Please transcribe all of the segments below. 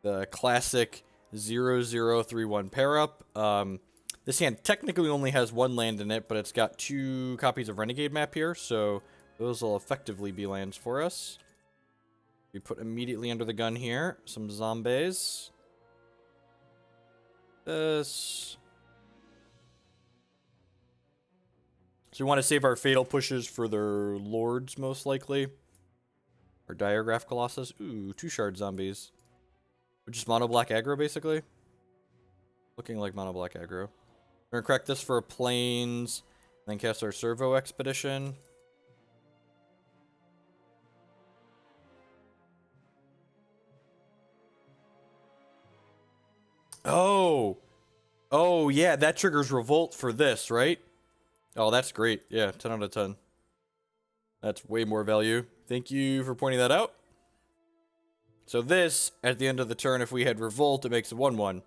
The classic 0031 pair up. This hand technically only has one land in it, but it's got 2 copies of Renegade Map here, so those will effectively be lands for us. We put immediately under the gun here some zombies. This. So we want to save our fatal pushes for their lords, most likely. Or Diagraph Colossus. Ooh, 2 shard zombies. Just mono black aggro, basically. Looking like mono black aggro. We're gonna crack this for a plains, then cast our Servo Expedition. Oh! Oh, yeah, that triggers Revolt for this, right? Oh, that's great. Yeah, 10 out of 10. That's way more value. Thank you for pointing that out. So this, at the end of the turn, if we had Revolt, it makes a 1/1.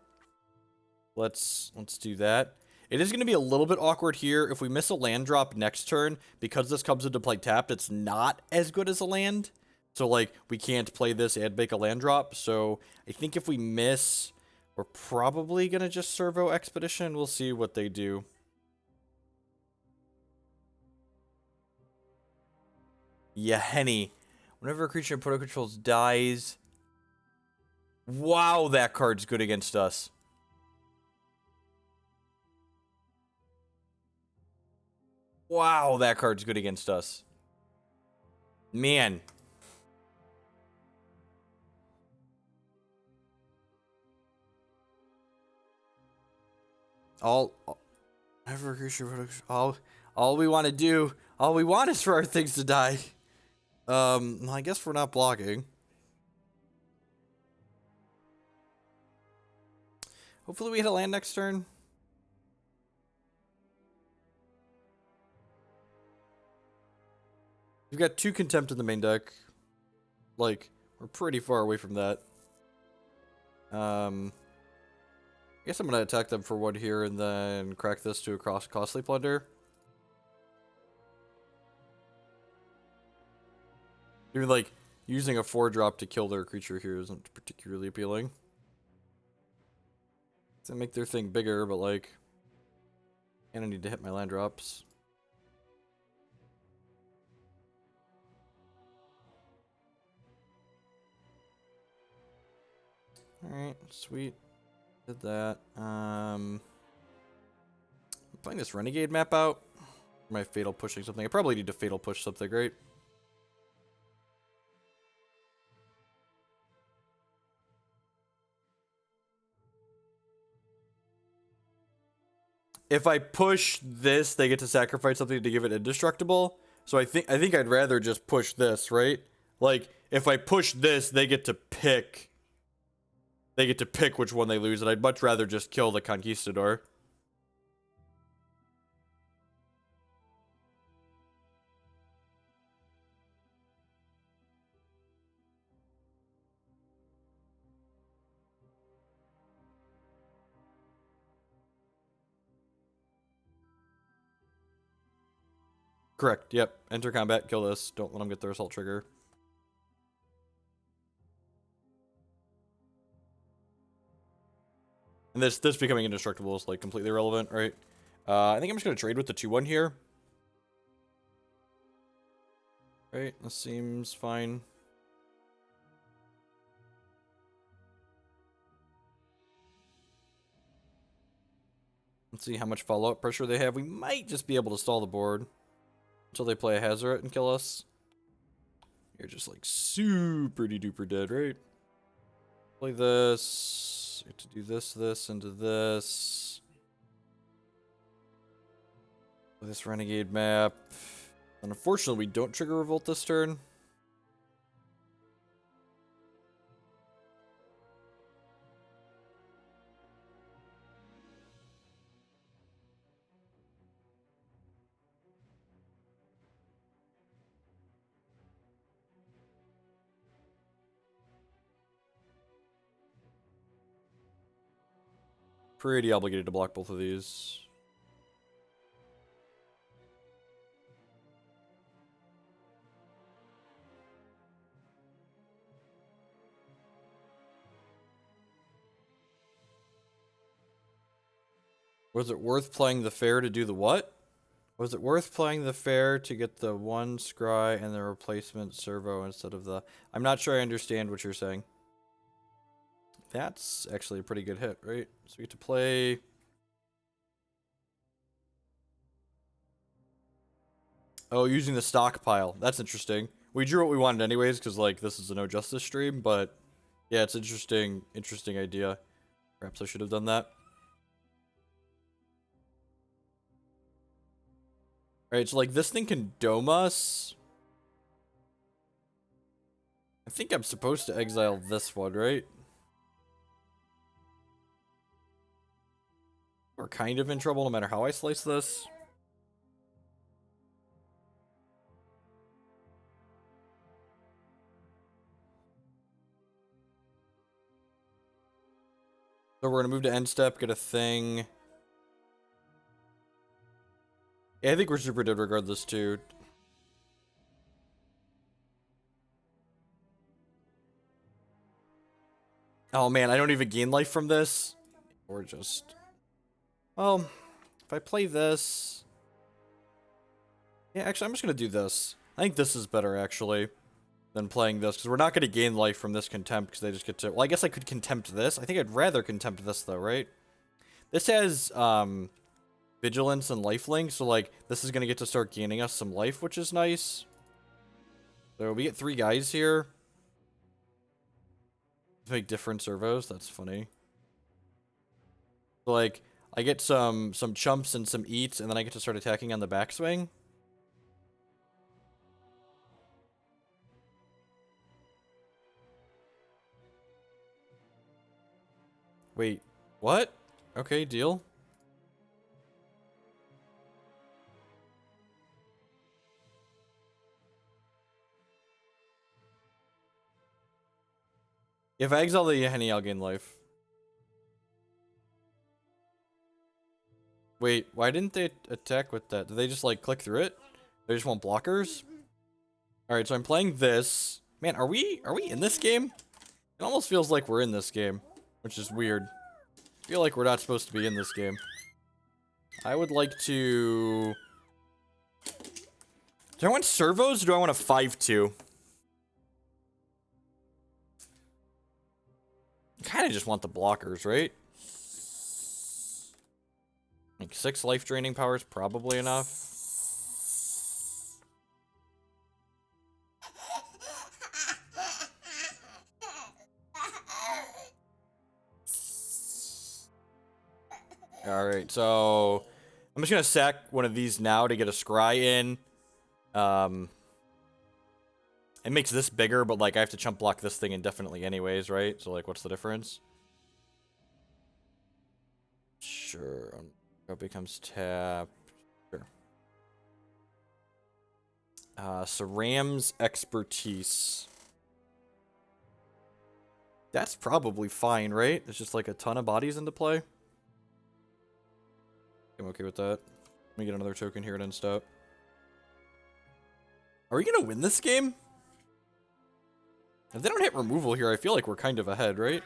Let's do that. It is going to be a little bit awkward here. If we miss a land drop next turn, because this comes into play tapped, it's not as good as a land. So, like, we can't play this and make a land drop. So, I think if we miss, we're probably going to just Servo Expedition. We'll see what they do. Yahenni. Whenever a creature in Proto Controls dies... Wow, that card's good against us. Wow, that card's good against us. Man. All we want to do, all we want is for our things to die. I guess we're not blocking. Hopefully we hit a land next turn. We've got 2 Contempt in the main deck. Like, we're pretty far away from that. I guess I'm gonna attack them for 1 here and then crack this to a Costly Plunder. Even like using a 4-drop to kill their creature here isn't particularly appealing. To make their thing bigger, but like, and I need to hit my land drops. Alright, sweet. Did that. I'm playing this Renegade Map out. Am I fatal pushing something? I probably need to fatal push something, right? If I push this, they get to sacrifice something to give it indestructible. So I think I'd rather just push this, right? Like, if I push this, they get to pick. They get to pick which one they lose, and I'd much rather just kill the Conquistador. Correct, yep. Enter combat, kill this. Don't let them get their assault trigger. And this becoming indestructible is like completely irrelevant, right? I think I'm just gonna trade with the 2/1 here. Right, this seems fine. Let's see how much follow-up pressure they have. We might just be able to stall the board until they play a Hazoret and kill us. You're just like super duper dead, right? Play this. You have to do this into this. Play this Renegade Map. And unfortunately, we don't trigger Revolt this turn. Pretty obligated to block both of these. Was it worth playing the fair to do the what? Was it worth playing the fair to get the one scry and the replacement servo instead of the... I'm not sure I understand what you're saying. That's actually a pretty good hit, right? So we get to play... Oh, using the stockpile. That's interesting. We drew what we wanted anyways, because, like, this is a no justice stream, but... Yeah, it's interesting idea. Perhaps I should have done that. Alright, so, like, this thing can dome us. I think I'm supposed to exile this one, right? We're kind of in trouble no matter how I slice this. So we're gonna move to end step, get a thing. Yeah, I think we're super dead regardless, too. Oh man, I don't even gain life from this. Or just... Well, if I play this... Yeah, actually, I'm just gonna do this. I think this is better, actually, than playing this, because we're not gonna gain life from this Contempt, because they just get to... Well, I guess I could Contempt this. I think I'd rather Contempt this, though, right? This has, Vigilance and Lifelink, so, like, this is gonna get to start gaining us some life, which is nice. So we get 3 guys here. Make different servos, that's funny. So, like, I get some chumps and some eats, and then I get to start attacking on the backswing. Wait, what? Okay, deal. If I exile the Henny, I'll gain life. Wait, why didn't they attack with that? Did they just, like, click through it? They just want blockers? Alright, so I'm playing this. Man, are we in this game? It almost feels like we're in this game, which is weird. I feel like we're not supposed to be in this game. I would like to... Do I want servos, or do I want a 5-2? I kind of just want the blockers, right? Like 6 life draining power is probably enough. Alright, so I'm just gonna sack one of these now to get a scry in. It makes this bigger, but like I have to chump block this thing indefinitely anyways, right? So like what's the difference? Sure. It becomes tapped. Sure. Sram's Expertise. That's probably fine, right? It's just like a ton of bodies into play. I'm okay with that. Let me get another token here at end step. Are we gonna win this game? If they don't hit removal here, I feel like we're kind of ahead, right?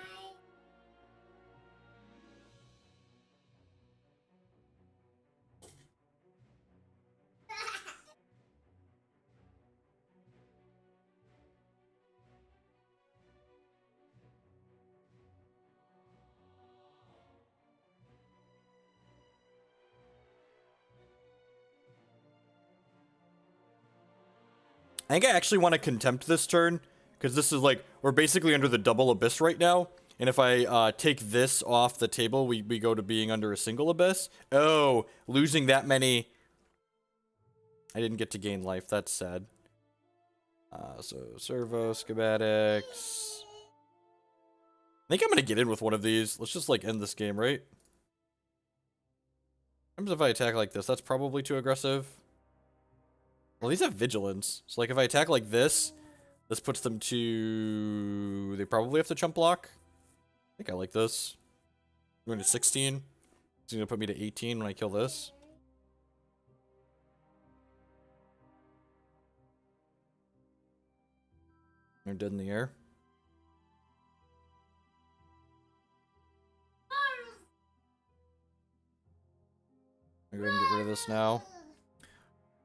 I think I actually want to Contempt this turn, because this is like, we're basically under the double abyss right now, and if I take this off the table, we go to being under a single abyss. Oh, losing that many... I didn't get to gain life, that's sad. So, Servo Schematics... I think I'm gonna get in with one of these. Let's just, like, end this game, right? What happens if I attack like this? That's probably too aggressive. Well, these have vigilance. So, like, if I attack like this puts them to... They probably have to chump block. I think I like this. I'm going to 16. It's going to put me to 18 when I kill this. They're dead in the air. this now. I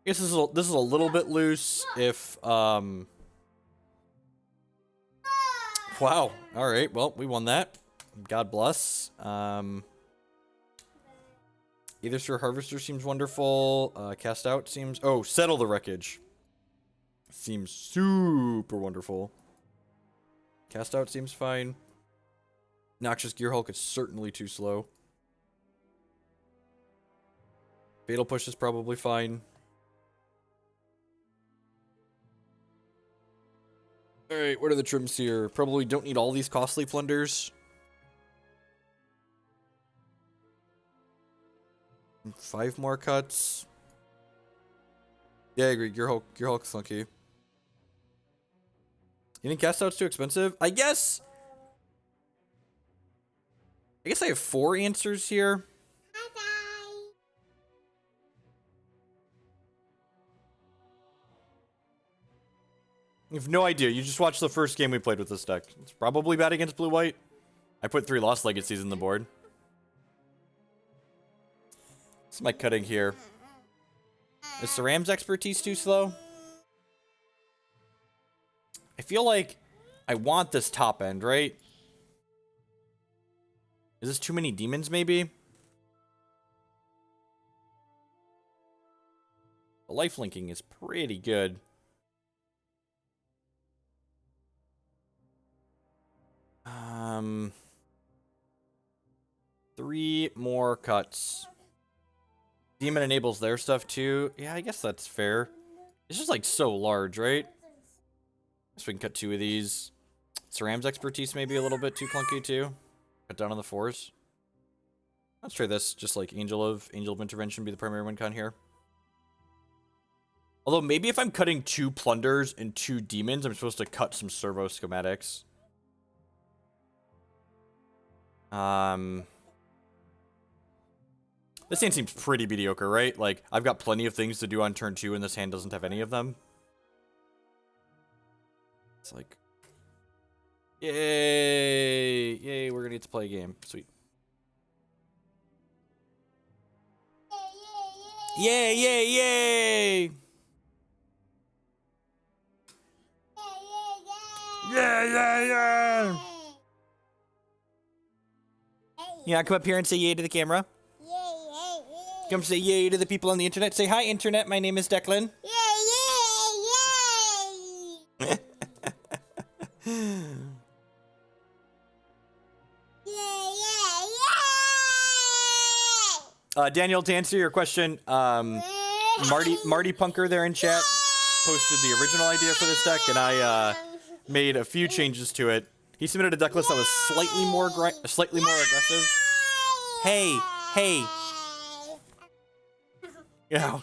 guess this is a little bit loose if wow. Alright, well, we won that. God bless. Aethersphere Harvester seems wonderful. Cast Out seems... Oh, Settle the Wreckage. Seems super wonderful. Cast Out seems fine. Noxious Gearhulk is certainly too slow. Fatal Push is probably fine. Alright, what are the trims here? Probably don't need all these Costly Plunders. 5 more cuts. Yeah, I agree. Gearhulk's funky. You think Cast Out's too expensive? I guess I have 4 answers here. You have no idea. You just watched the first game we played with this deck. It's probably bad against blue-white. I put 3 Lost Legacies in the board. What's my cutting here? Is Sram's expertise too slow? I feel like I want this top end, right? Is this too many demons, maybe? The life linking is pretty good. Three more cuts. Demon enables their stuff too. Yeah, I guess that's fair. It's just like so large, right? Guess we can cut 2 of these. Sram's expertise may be a little bit too clunky too. Cut down on the 4s. Let's try this. Just like Angel of Intervention be the primary win con here. Although maybe if I'm cutting 2 plunders and 2 demons, I'm supposed to cut some servo schematics. This hand seems pretty mediocre, right? Like, I've got plenty of things to do on turn 2, and this hand doesn't have any of them. It's like... Yay! Yay, we're gonna get to play a game. Sweet. Yay, yay, yay! Yeah, yeah, yeah! Yeah, come up here and say yay to the camera. Come say yay to the people on the internet. Say hi, internet. My name is Declan. Yay, yay, yay! Daniel, to answer your question, Marty Punker there in chat posted the original idea for this deck, and I made a few changes to it. He submitted a deck list that was slightly more aggressive. Hey, hey. Yeah.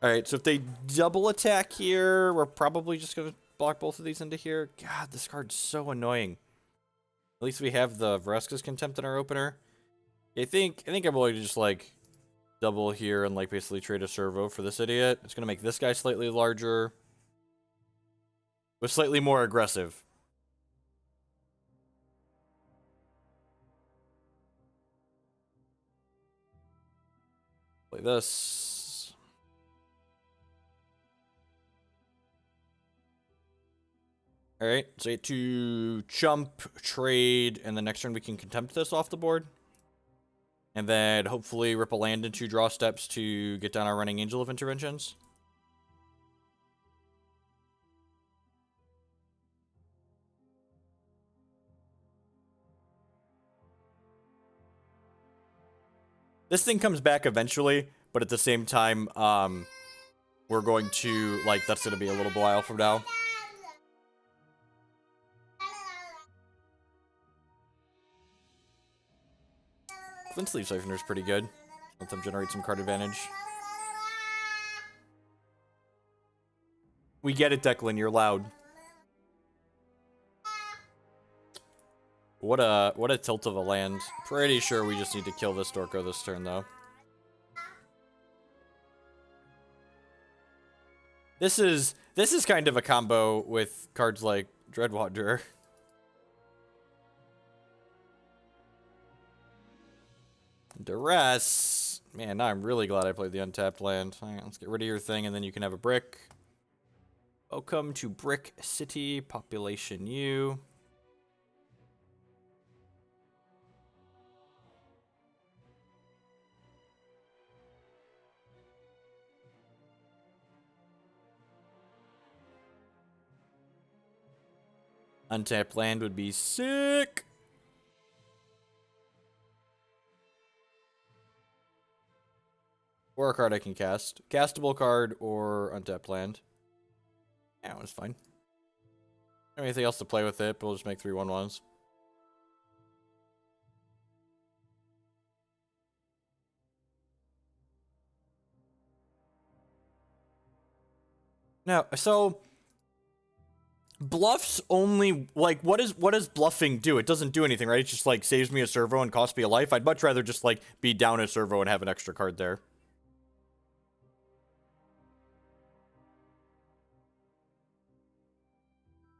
Alright, so if they double attack here, we're probably just gonna block both of these into here. God, this card's so annoying. At least we have the Vraska's Contempt in our opener. I think I'm willing to just like double here and like basically trade a servo for this idiot. It's gonna make this guy slightly larger. But slightly more aggressive. Play this. Alright, so you get to chump, trade, and the next turn we can contempt this off the board. And then hopefully rip a land into draw steps to get down our running Angel of Interventions. This thing comes back eventually, but at the same time, we're going to, like, that's going to be a little while from now. Flint Sleeve Siphoner is pretty good. Let them generate some card advantage. We get it, Declan, you're loud. What a tilt of a land. Pretty sure we just need to kill this Dorko this turn, though. This is kind of a combo with cards like Dreadwanderer. Duress. Man, now I'm really glad I played the untapped land. All right, let's get rid of your thing, and then you can have a brick. Welcome to Brick City, population U. Untapped land would be sick. Or a card I can cast. Castable card or untapped land. Yeah, it's fine. Anything else to play with it, but we'll just make 3/1/1s. Now, so bluffs only, like, what does bluffing do? It doesn't do anything, right? It just like saves me a servo and costs me a life. I'd much rather just like be down a servo and have an extra card there.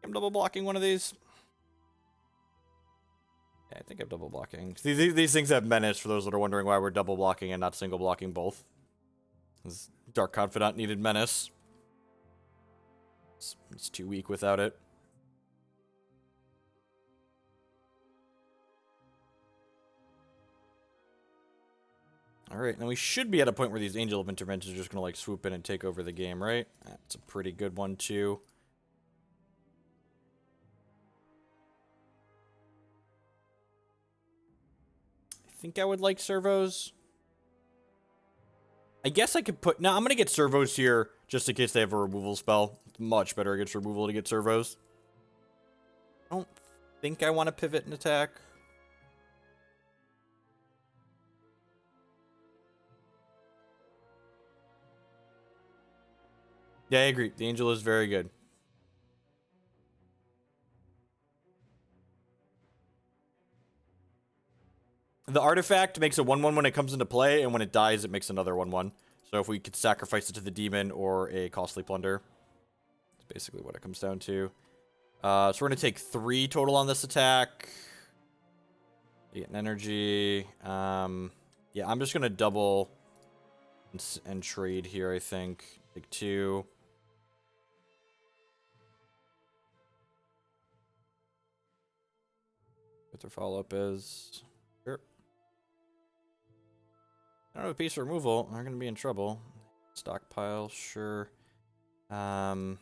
I'm double blocking one of these. Yeah, I think I'm double blocking. These things have menace for those that are wondering why we're double blocking and not single blocking both. This Dark Confidant needed menace. It's too weak without it. Alright, now we should be at a point where these Angel of Invention are just going to like swoop in and take over the game, right? That's a pretty good one too. I think I would like servos. I guess I could put... No, I'm going to get servos here just in case they have a removal spell. It's much better against removal to get servos. I don't think I want to pivot and attack. Yeah, I agree. The Angel is very good. The artifact makes a 1/1 when it comes into play, and when it dies, it makes another 1/1. So if we could sacrifice it to the demon or a Costly Plunder, that's basically what it comes down to. So we're going to take 3 total on this attack. You get an energy. Yeah, I'm just going to double and trade here, I think. Take 2. What their follow-up is. Sure. I don't have a piece of removal. They're going to be in trouble. Stockpile, sure. Gonna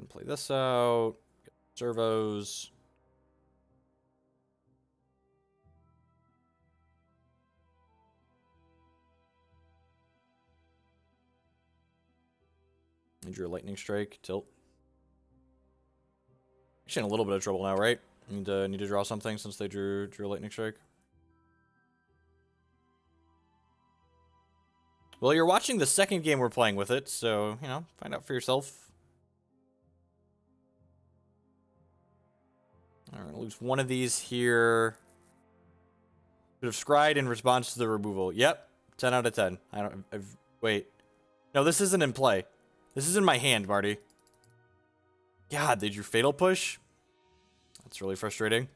play this out. Get servos. Need your lightning strike. Tilt. Actually in a little bit of trouble now, right? Need to draw something since they drew a lightning strike. Well, you're watching the second game we're playing with it, so, you know, find out for yourself. Alright, lose one of these here. Could have scryed in response to the removal. Yep, 10 out of 10. Wait. No, this isn't in play. This is in my hand, Marty. God, they drew Fatal Push? That's really frustrating.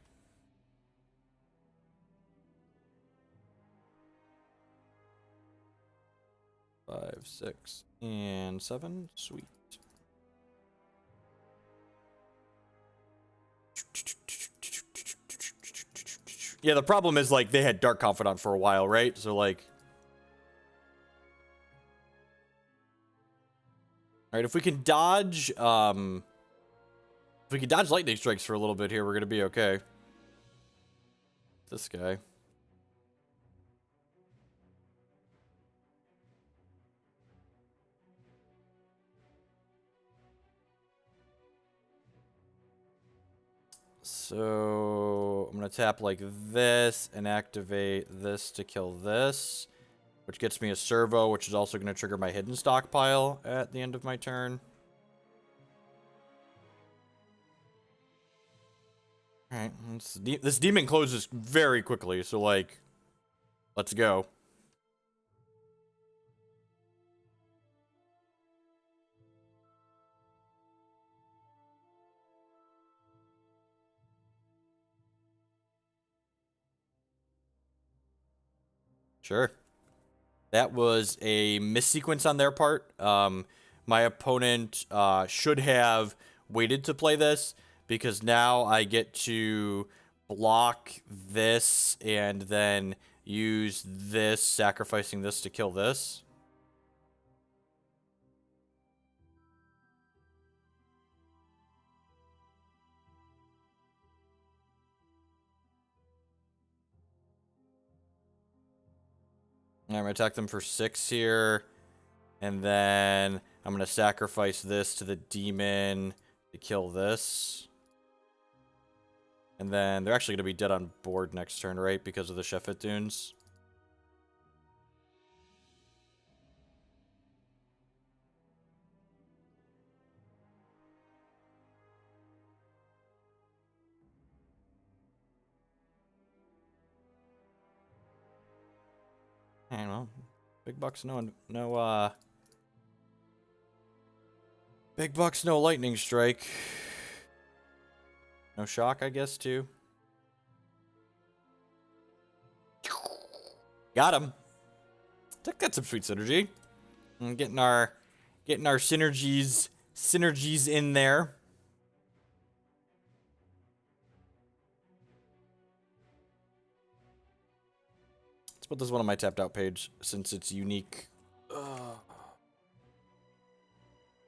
Five, 6, and 7. Sweet. Yeah, the problem is, like, they had Dark Confidant for a while, right? So, like... Alright, if we can dodge, if we can dodge lightning strikes for a little bit here, we're gonna be okay. This guy. So, I'm gonna tap like this and activate this to kill this, which gets me a servo, which is also gonna trigger my hidden stockpile at the end of my turn. Alright, this demon closes very quickly, so like, let's go. Sure. That was a missequence on their part. My opponent should have waited to play this, because now I get to block this and then use this, sacrificing this to kill this. I'm going to attack them for 6 here. And then I'm going to sacrifice this to the demon to kill this. And then they're actually going to be dead on board next turn, right? Because of the Shefet Dunes. I don't know. Big bucks, big bucks, no lightning strike. No shock, I guess, too. Got him. Got some sweet synergy. And getting our synergies in there. Let's put this one on my tapped out page since it's unique.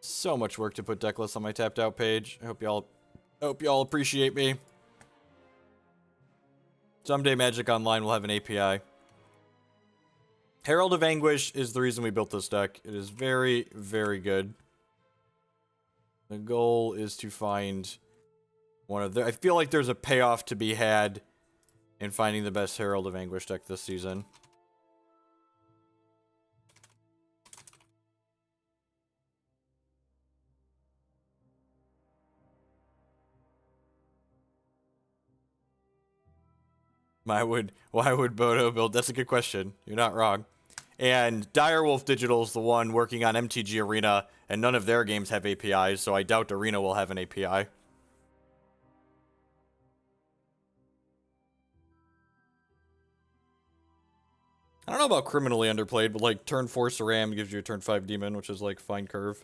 So much work to put deck lists on my tapped out page. I hope y'all appreciate me. Someday Magic Online will have an API. Herald of Anguish is the reason we built this deck. It is very, very good. The goal is to find one of the... I feel like there's a payoff to be had in finding the best Herald of Anguish deck this season. Why would Bodo build? That's a good question. You're not wrong. And Direwolf Digital is the one working on MTG Arena, and none of their games have APIs, so I doubt Arena will have an API. I don't know about criminally underplayed, but like turn 4 Sram gives you a turn 5 demon, which is like fine curve.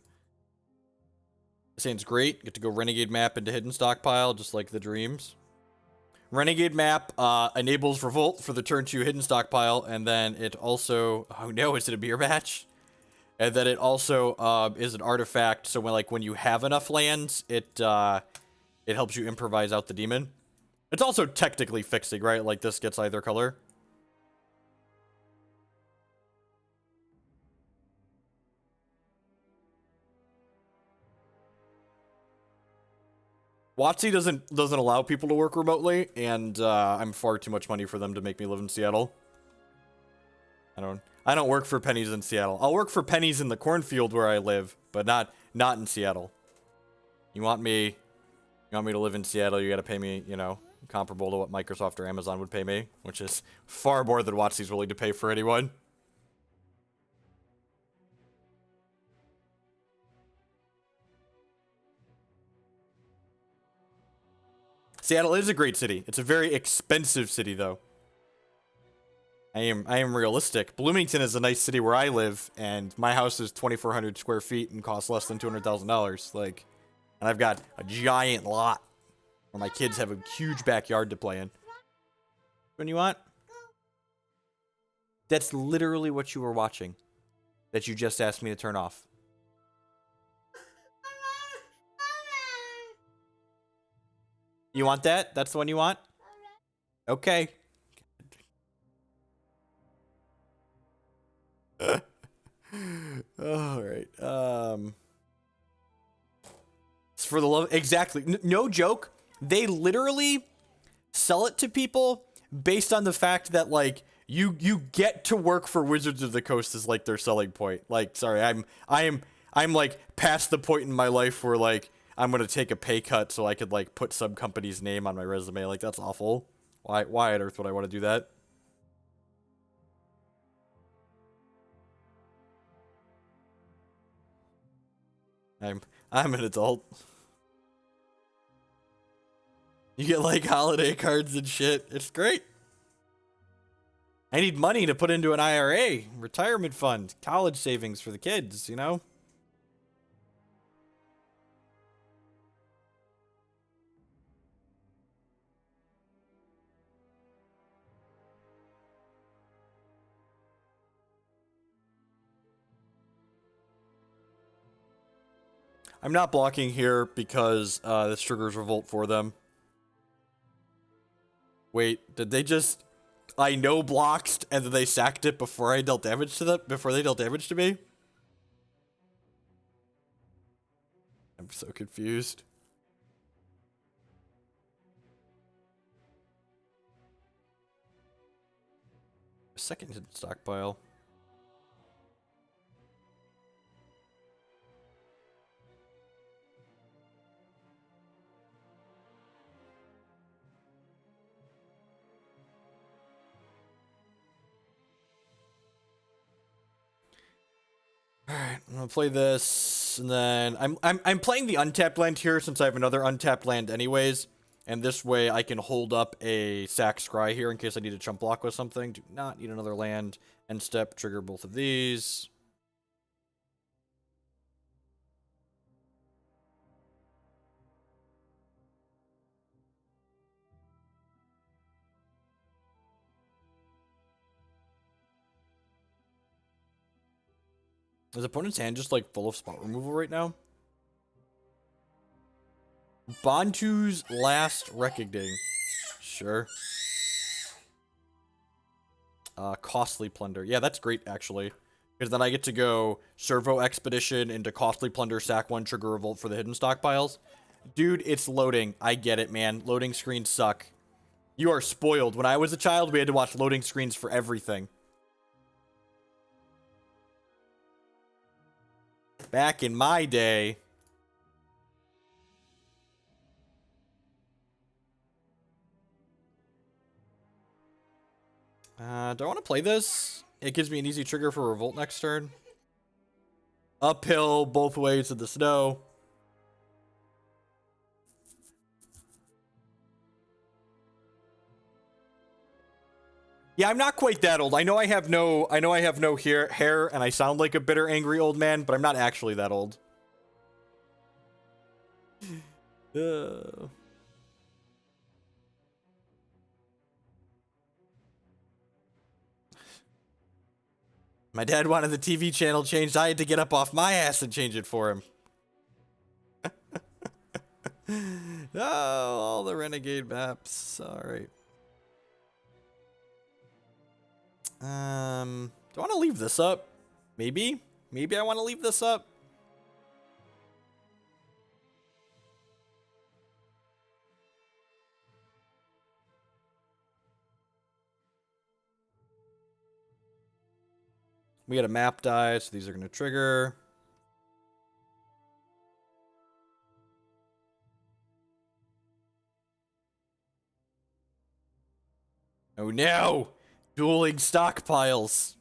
Saying it's great. Get to go Renegade Map into Hidden Stockpile, just like the dreams. Renegade Map enables Revolt for the turn 2 Hidden Stockpile, and then it also... Oh no, is it a beer match? And then it also is an artifact, so when you have enough lands, it helps you improvise out the demon. It's also technically fixing, right? Like this gets either color. WotC doesn't allow people to work remotely, and I'm far too much money for them to make me live in Seattle. I don't work for pennies in Seattle. I'll work for pennies in the cornfield where I live, but not in Seattle. You want me to live in Seattle, you gotta pay me, you know, comparable to what Microsoft or Amazon would pay me, which is far more than WotC's willing to pay for anyone. Seattle is a great city. It's a very expensive city, though. I am realistic. Bloomington is a nice city where I live, and my house is 2,400 square feet and costs less than $200,000. Like, and I've got a giant lot where my kids have a huge backyard to play in. When you want? That's literally what you were watching. That you just asked me to turn off. You want that? That's the one you want? Okay. All right. It's for the love. Exactly. No joke. They literally sell it to people based on the fact that like you get to work for Wizards of the Coast is like their selling point. Like, sorry, I'm like past the point in my life where like I'm gonna take a pay cut so I could like put some company's name on my resume. Like that's awful. Why on earth would I want to do that? I'm an adult. You get like holiday cards and shit. It's great. I need money to put into an IRA, retirement fund, college savings for the kids, you know? I'm not blocking here because this triggers revolt for them. Wait, did they just... I know blocked and then they sacked it before I dealt damage to them? Before they dealt damage to me? I'm so confused. Second hidden stockpile. Alright, I'm gonna play this, and then I'm playing the untapped land here since I have another untapped land anyways, and this way I can hold up a sack scry here in case I need a chump block with something. Do not need another land. End step, trigger both of these. Is opponent's hand just like full of spot removal right now? Bantu's Last Reckoning. Sure. Costly Plunder. Yeah, that's great, actually. Because then I get to go Servo Expedition into Costly Plunder, sack 1, trigger revolt for the hidden stockpiles. Dude, it's loading. I get it, man. Loading screens suck. You are spoiled. When I was a child, we had to watch loading screens for everything. Back in my day... do I want to play this? It gives me an easy trigger for revolt next turn. Uphill, both ways of the snow. Yeah, I'm not quite that old. I know I have no hair and I sound like a bitter, angry old man, but I'm not actually that old. My dad wanted the TV channel changed. I had to get up off my ass and change it for him. Oh, all the Renegade maps. Alright. Do I want to leave this up? Maybe? Maybe I want to leave this up? We got a map die, so these are going to trigger. Oh no! Dueling stockpiles. Do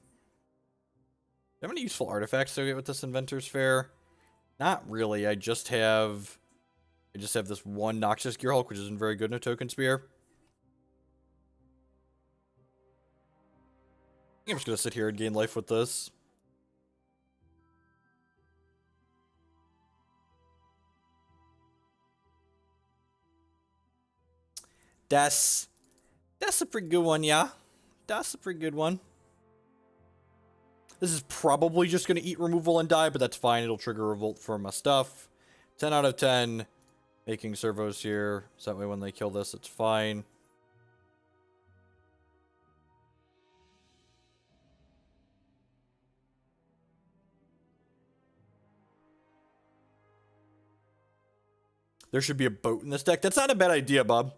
you have any useful artifacts to get with this Inventors Fair? Not really. I just have this one Noxious Gearhulk, which isn't very good in a token spear. I'm just gonna sit here and gain life with this. That's a pretty good one, yeah. That's a pretty good one. This is probably just gonna eat removal and die, but that's fine. It'll trigger revolt for my stuff. 10 out of 10. Making servos here, so that way when they kill this, it's fine. There should be a boat in this deck. That's not a bad idea, Bob.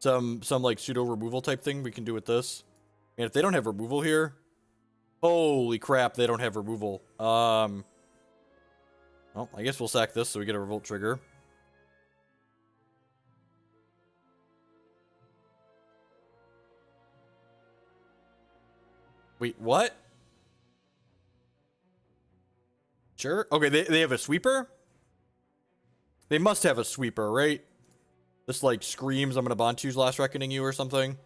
Some like pseudo removal type thing we can do with this. And if they don't have removal here, holy crap, they don't have removal. Well, I guess we'll sack this so we get a revolt trigger. Wait, what? Sure. Okay, they have a sweeper? They must have a sweeper, right? This, like, screams, I'm gonna Bantu's Last Reckoning you or something.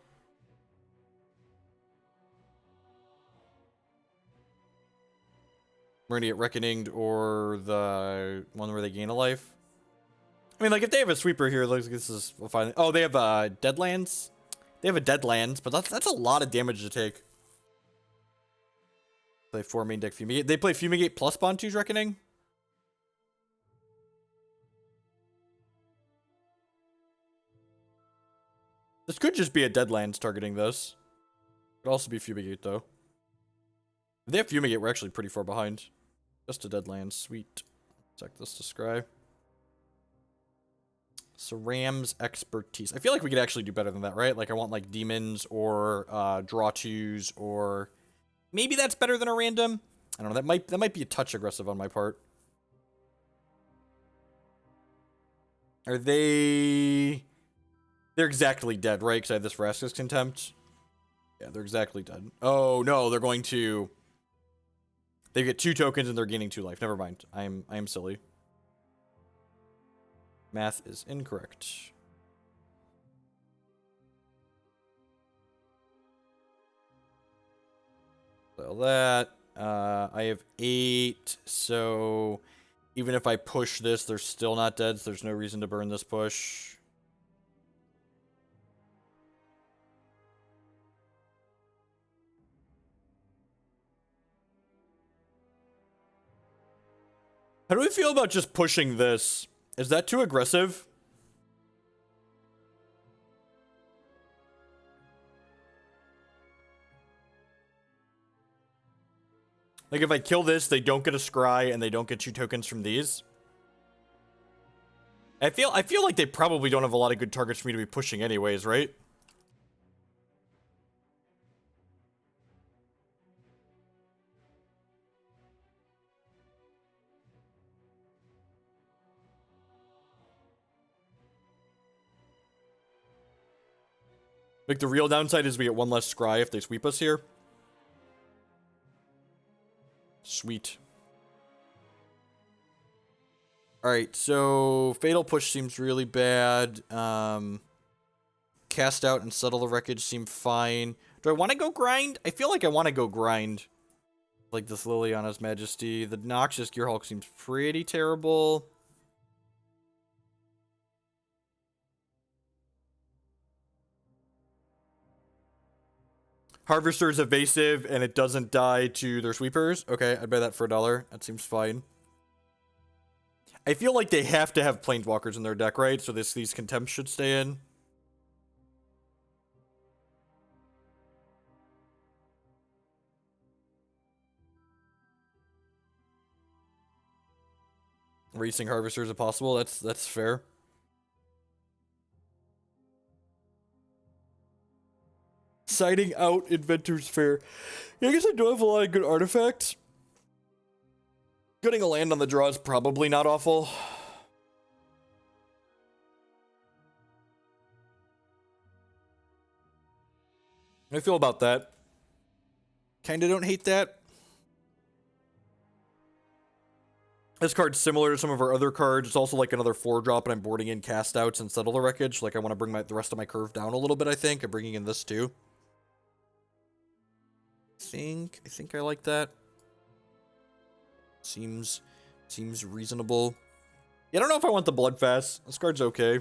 Renegade Reckoning or the one where they gain a life. I mean, like, if they have a sweeper here, looks like this is fine. Oh, they have Deadlands. They have a Deadlands, but that's a lot of damage to take. Play 4 main deck Fumigate. They play Fumigate plus Bontu's Reckoning. This could just be a Deadlands targeting this. Could also be Fumigate, though. If they have Fumigate, we're actually pretty far behind. Just a Deadlands. Sweet. Check this to scry. Sram's Expertise. I feel like we could actually do better than that, right? Like, I want, like, Demons or Draw 2s or... Maybe that's better than a random. I don't know. That might be a touch aggressive on my part. Are they... They're exactly dead, right? Because I have this Vraska's Contempt. Yeah, they're exactly dead. Oh, no. They're going to... They get 2 tokens and they're gaining 2 life. Never mind. I am silly. Math is incorrect. So that. I have 8. So even if I push this, they're still not dead. So there's no reason to burn this push. How do we feel about just pushing this? Is that too aggressive? Like, if I kill this, they don't get a scry, and they don't get 2 tokens from these. I feel like they probably don't have a lot of good targets for me to be pushing anyways, right? Like, the real downside is we get 1 less scry if they sweep us here. Sweet. Alright, so Fatal Push seems really bad. Cast Out and Settle the Wreckage seem fine. Do I want to go grind? I feel like I want to go grind. Like this Liliana's Majesty. The Noxious Gearhulk seems pretty terrible. Harvester's evasive and it doesn't die to their sweepers. Okay, I'd buy that for $1. That seems fine. I feel like they have to have Planeswalkers in their deck, right? So these Contempts should stay in. Racing Harvesters if possible. That's fair. Siding out Inventors Fair. Yeah, I guess I don't have a lot of good artifacts. Getting a land on the draw is probably not awful. How do I feel about that? Kinda don't hate that. This card's similar to some of our other cards. It's also like another 4-drop, and I'm boarding in Cast Outs and Settle the Wreckage. Like, I want to bring the rest of my curve down a little bit, I think. I'm bringing in this, too. I think I like that. Seems reasonable. Yeah, I don't know if I want the Bloodfast. This card's okay.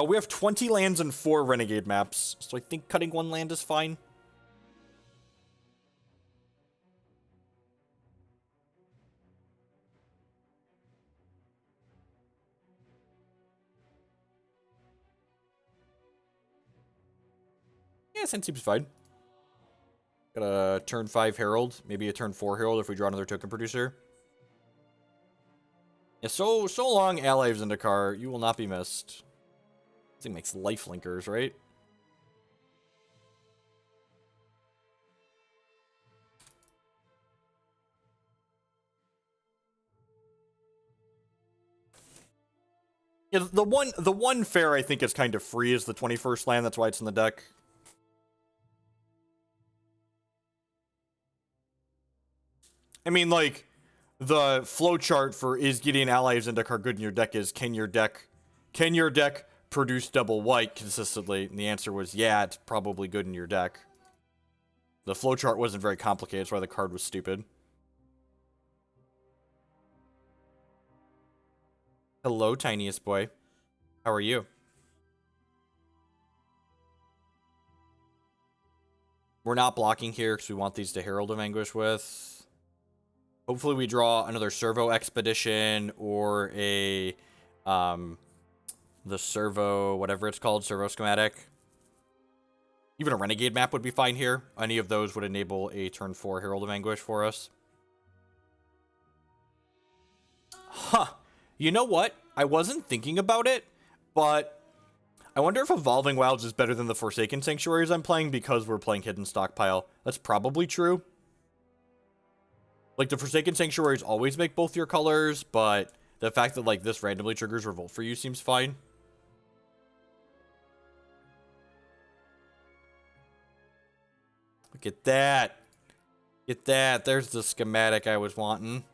We have 20 lands and 4 Renegade maps, so I think cutting 1 land is fine. Yeah, that seems fine. Got a turn 5 Herald, maybe a turn 4 Herald if we draw another token producer. Yeah, so long, Ally of Zendikar. You will not be missed. This thing makes life linkers, right? Yeah, the one fair I think is kind of free is the 21st land. That's why it's in the deck. I mean, like, the flowchart for is getting allies into card good in your deck is can your deck produce double white consistently? And the answer was yeah, it's probably good in your deck. The flowchart wasn't very complicated, that's why the card was stupid. Hello, tiniest boy. How are you? We're not blocking here because we want these to Herald of Anguish with. Hopefully we draw another Servo Expedition or a, the Servo, whatever it's called, Servo Schematic. Even a Renegade Map would be fine here. Any of those would enable a turn 4 Herald of Anguish for us. Huh. You know what? I wasn't thinking about it, but I wonder if Evolving Wilds is better than the Forsaken Sanctuaries I'm playing because we're playing Hidden Stockpile. That's probably true. Like, the Forsaken Sanctuaries always make both your colors, but the fact that, like, this randomly triggers Revolt for you seems fine. Look at that. Get that. There's the schematic I was wanting.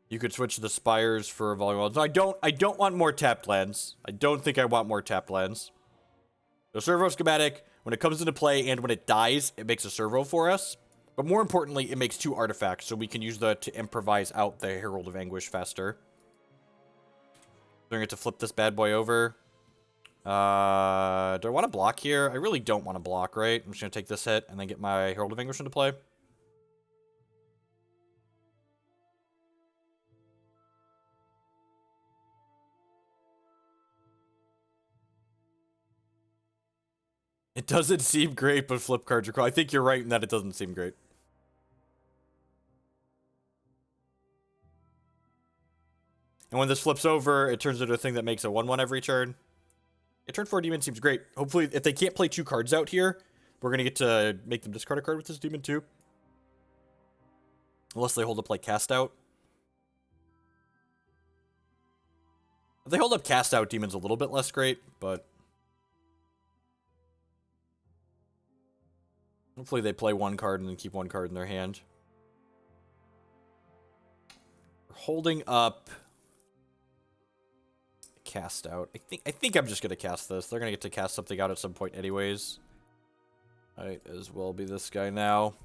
You could switch the spires for Evolving Wilds. No, I don't want more tapped lands. I don't think I want more tapped lands. The Servo Schematic, when it comes into play and when it dies, it makes a servo for us. But more importantly, it makes 2 artifacts, so we can use that to improvise out the Herald of Anguish faster. We're going to flip this bad boy over. Do I want to block here? I really don't want to block, right? I'm just going to take this hit and then get my Herald of Anguish into play. It doesn't seem great, but flip cards are cool. I think you're right in that it doesn't seem great. And when this flips over, it turns into a thing that makes a 1/1 every turn. A turn 4 demon seems great. Hopefully, if they can't play 2 cards out here, we're going to get to make them discard a card with this demon too. Unless they hold up like cast out. If they hold up cast out, demon's a little bit less great, but hopefully they play 1 card and then keep 1 card in their hand. We're holding up cast out. I think I'm just gonna cast this. They're gonna get to cast something out at some point anyways. Might as well be this guy now.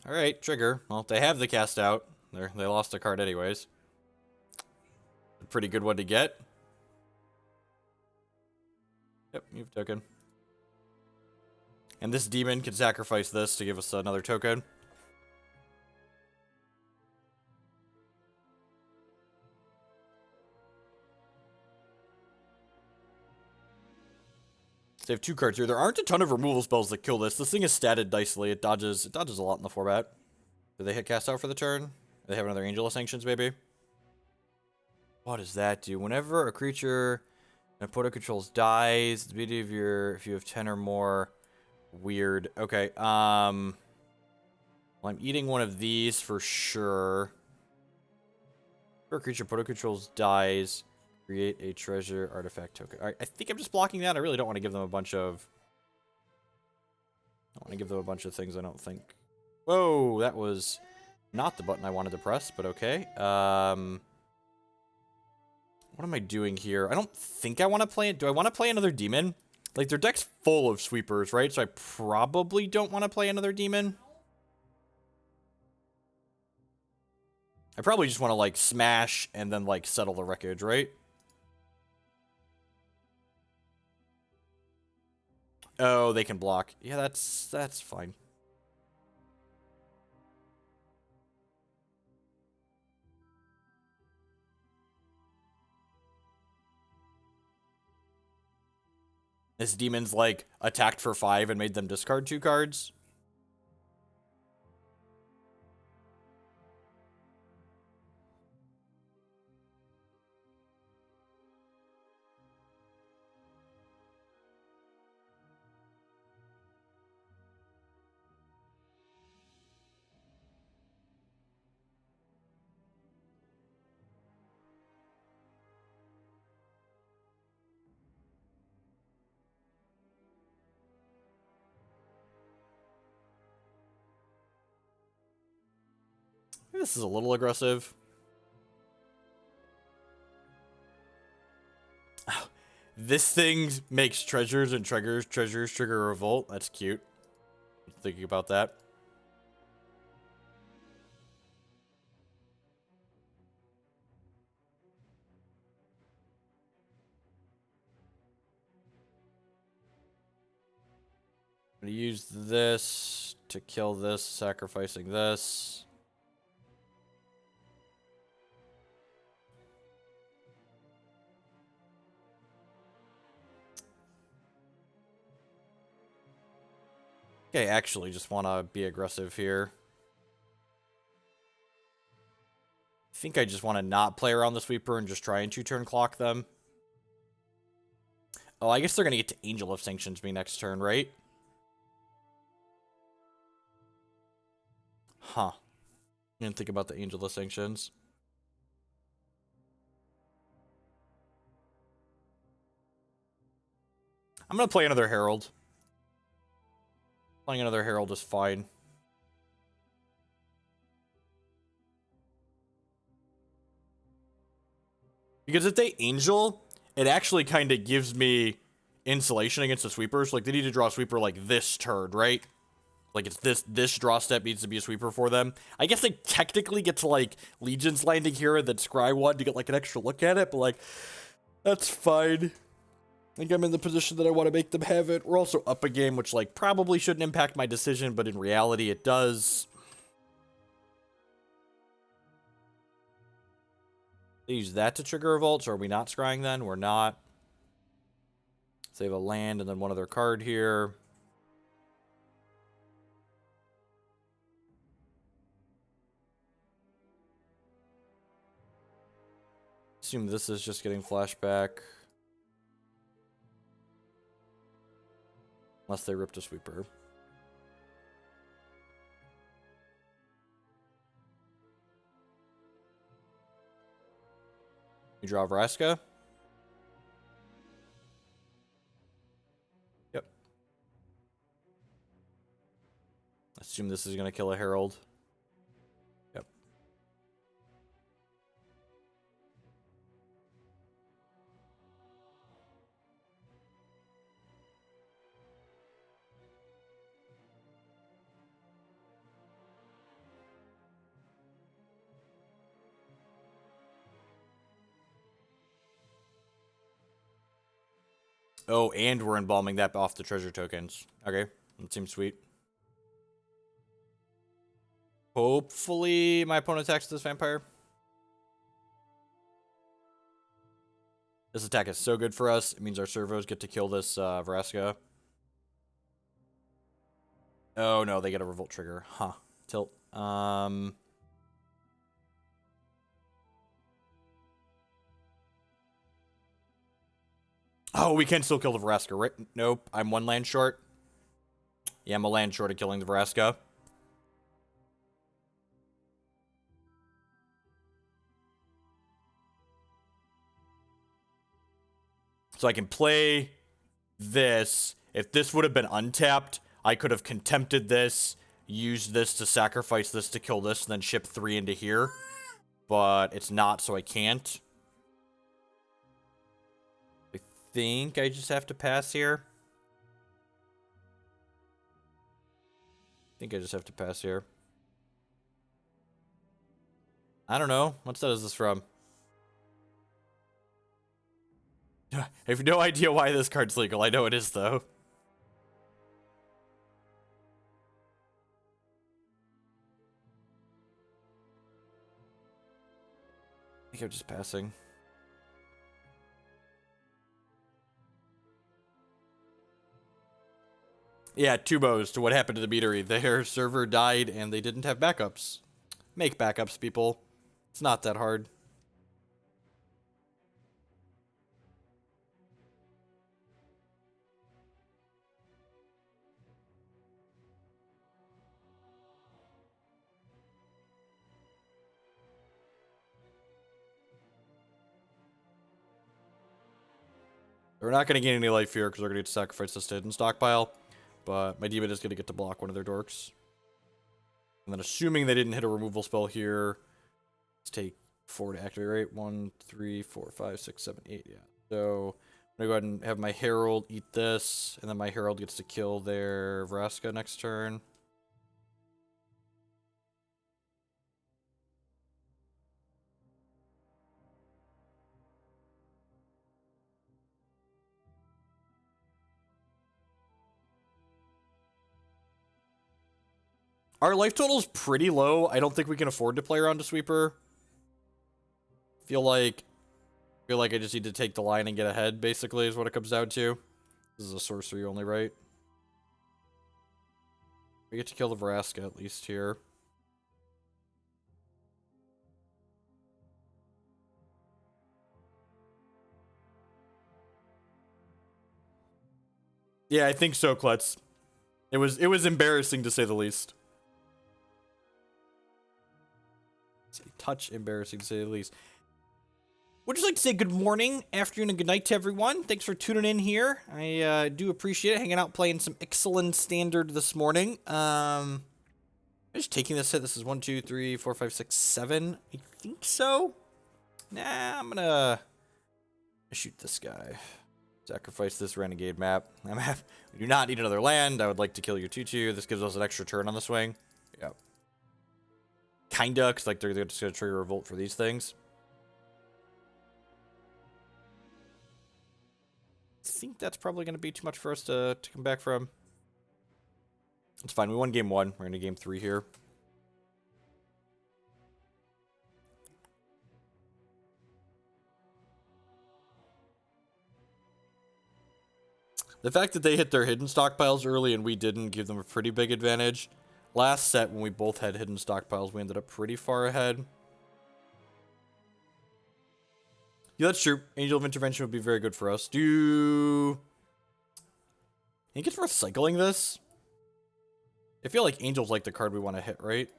Alright, trigger. Well, they have the cast out. They lost a card anyways. A pretty good one to get. Yep, you've token. And this demon can sacrifice this to give us another token. So they have 2 cards here. There aren't a ton of removal spells that kill this. This thing is statted dicely. It dodges a lot in the format. Do they hit cast out for the turn? Do they have another Angel of Sanctions, maybe? What does that do? Whenever a creature an opponent controls dies, the beauty of if you have 10 or more. Weird. Okay, well, I'm eating one of these for sure. Whenever a creature opponent controls dies, create a treasure artifact token. Alright, I think I'm just blocking that. I really don't want to give them a bunch of... I don't want to give them a bunch of things, I don't think. Whoa, that was not the button I wanted to press, but okay. What am I doing here? I don't think I want to play it. Do I want to play another demon? Like, their deck's full of sweepers, right? So I probably don't want to play another demon. I probably just want to, like, smash and then, like, settle the wreckage, right? Oh, they can block. Yeah, that's fine. This demon's, like, attacked for 5 and made them discard 2 cards. This is a little aggressive. This thing makes treasures and treasures trigger revolt. That's cute. Thinking about that. I'm gonna use this to kill this, sacrificing this. Okay, actually just want to be aggressive here. I think I just want to not play around the sweeper and just try and 2-turn clock them. Oh, I guess they're going to get to Angel of Sanctions me next turn, right? Huh. Didn't think about the Angel of Sanctions. I'm going to play another Herald. Playing another Herald is fine. Because if they Angel, it actually kind of gives me insulation against the sweepers. Like, they need to draw a sweeper like this turn, right? Like, it's this draw step needs to be a sweeper for them. I guess they technically get to, like, Legion's Landing here and then Scry 1 to get, like, an extra look at it. But, like, that's fine. I think I'm in the position that I want to make them have it. We're also up a game, which, like, probably shouldn't impact my decision, but in reality, it does. They use that to trigger revolts, or are we not scrying then? We're not. Save a land and then one other card here. Assume this is just getting flashback. Unless they ripped a sweeper. You draw Vraska? Yep. Assume this is going to kill a Herald. Yep. Oh, and we're embalming that off the treasure tokens. Okay, that seems sweet. Hopefully my opponent attacks this vampire. This attack is so good for us. It means our servos get to kill this Vraska. Oh no, they get a revolt trigger. Huh. Tilt. Oh, we can still kill the Vraska, right? Nope, I'm 1 land short. Yeah, I'm a land short of killing the Vraska. So I can play this. If this would have been untapped, I could have contempted this, used this to sacrifice this to kill this, and then ship 3 into here. But it's not, so I can't. I think I just have to pass here. I don't know. What set is this from? I have no idea why this card's legal. I know it is, though. I think I'm just passing. Yeah, 2 bows to what happened to the meadery. Their server died and they didn't have backups. Make backups, people. It's not that hard. We're not going to gain any life here because we're going to get to sacrifice this Hidden Stockpile. But my demon is going to get to block one of their dorks. And then assuming they didn't hit a removal spell here, let's take 4 to activate, right? 1, 3, 4, 5, 6, 7, 8, yeah. So I'm gonna go ahead and have my Herald eat this, and then my Herald gets to kill their Vraska next turn. Our life total is pretty low. I don't think we can afford to play around a sweeper. Feel like I just need to take the line and get ahead, basically, is what it comes down to. This is a sorcery only, right? We get to kill the Vraska at least here. Yeah, I think so, Klutz. It was embarrassing to say the least. It's a touch embarrassing to say the least. Would you like to say good morning, afternoon, and good night to everyone? Thanks for tuning in here. I do appreciate it. Hanging out, playing some excellent standard this morning. I'm just taking this hit. This is 1, 2, 3, 4, 5, 6, 7. I think so. Nah, I'm gonna shoot this guy. Sacrifice this Renegade Map. We do not need another land. I would like to kill your 2/2. This gives us an extra turn on the swing. Yeah. Kinda, because like they're just gonna trigger Revolt for these things. I think that's probably gonna be too much for us to come back from. It's fine. We won game 1. We're into game 3 here. The fact that they hit their hidden stockpiles early and we didn't give them a pretty big advantage. Last set, when we both had hidden stockpiles, we ended up pretty far ahead. Yeah, that's true. Angel of Intervention would be very good for us. I think it's worth cycling this. I feel like Angel's like the card we want to hit, right?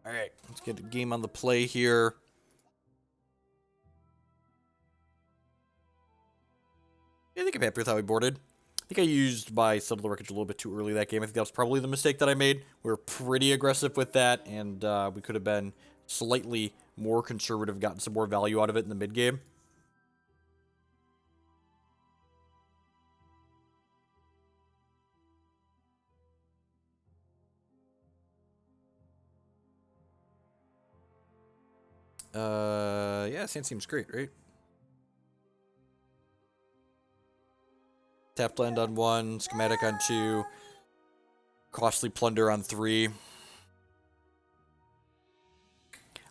Alright, let's get the game on the play here. Yeah, I think I'm happy with how we boarded. I think I used my Settle the Wreckage a little bit too early that game. I think that was probably the mistake that I made. We were pretty aggressive with that, and we could have been slightly more conservative, gotten some more value out of it in the mid-game. Yeah, sand seems great, right? Tap land on 1, schematic on 2, costly plunder on 3. I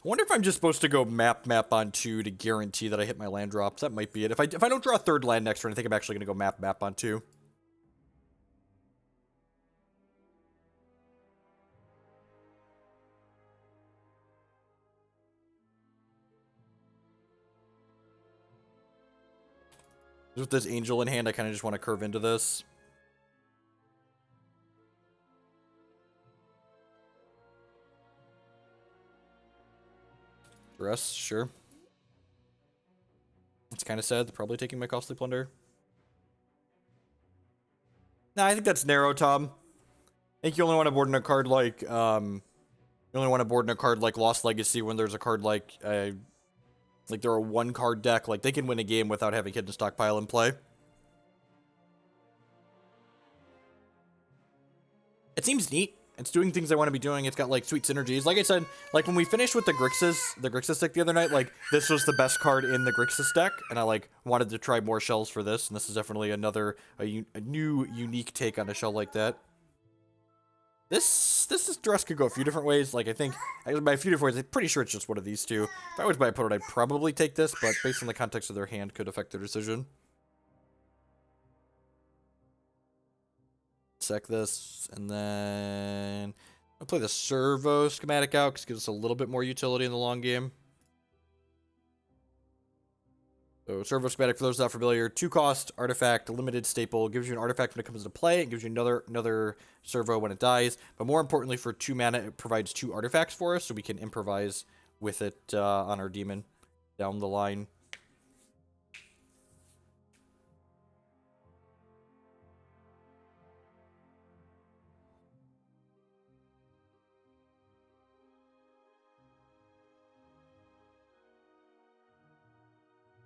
wonder if I'm just supposed to go map on 2 to guarantee that I hit my land drops. That might be it. If I don't draw a third land next turn, I think I'm actually going to go map on 2. With this Angel in hand, I kind of just want to curve into this. Rest, sure. It's kind of sad. They're probably taking my Costly Plunder. Nah, I think that's narrow, Tom. I think you only want to board in a card like, Lost Legacy when there's a card like they're a 1-card deck. Like, they can win a game without having Hidden Stockpile in play. It seems neat. It's doing things I want to be doing. It's got, like, sweet synergies. Like I said, like, when we finished with the Grixis deck the other night, like, this was the best card in the Grixis deck, and I, like, wanted to try more shells for this, and this is definitely a new, unique take on a shell like that. This dress could go a few different ways. Like, I think, by a few different ways, I'm pretty sure it's just one of these two. If I was my opponent, I'd probably take this, but based on the context of their hand, could affect their decision. Check this, and then I'll play the Servo Schematic out, because it gives us a little bit more utility in the long game. So Servo Schematic, for those not familiar, 2-cost, artifact, limited staple, gives you an artifact when it comes into play, it gives you another Servo when it dies, but more importantly, for 2 mana, it provides 2 artifacts for us, so we can improvise with it on our demon. down the line.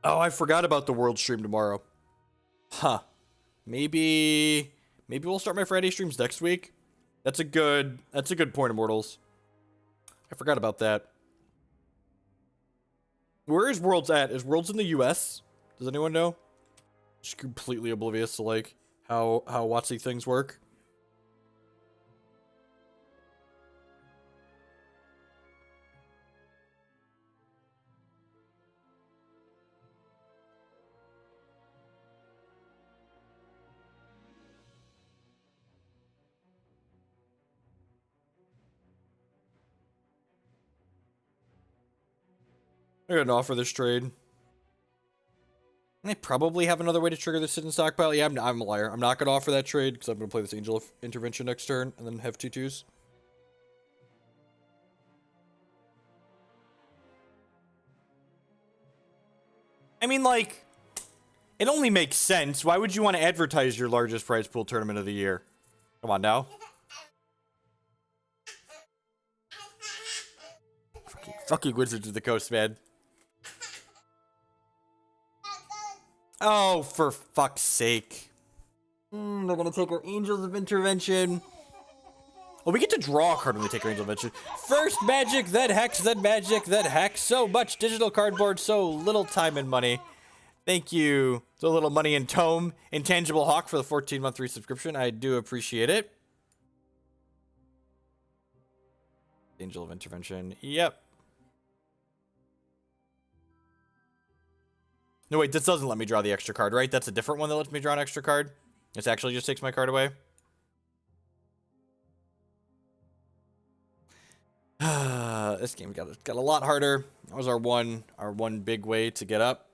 Oh, I forgot about the world stream tomorrow. Huh. Maybe we'll start my Friday streams next week. That's a good point, Immortals. I forgot about that. Where is Worlds at? Is Worlds in the US? Does anyone know? Just completely oblivious to like how WotC things work. I got an offer this trade. I probably have another way to trigger this hidden stockpile. Yeah, I'm a liar. I'm not going to offer that trade because I'm going to play this Angel of Intervention next turn and then have 2/2s. I mean, like, it only makes sense. Why would you want to advertise your largest prize pool tournament of the year? Come on now. Fucking Wizards of the Coast, man. Oh, for fuck's sake. They're gonna take our Angels of Intervention. Oh, we get to draw a card when we take our Angel of Invention. First magic, then hex, then magic, then hex. So much digital cardboard, so little time and money. Thank you. So little money and tome. Intangible Hawk for the 14-month resubscription. I do appreciate it. Angel of Intervention. Yep. No, wait, this doesn't let me draw the extra card, right? That's a different one that lets me draw an extra card? This actually just takes my card away? This game got a lot harder. That was our one big way to get up.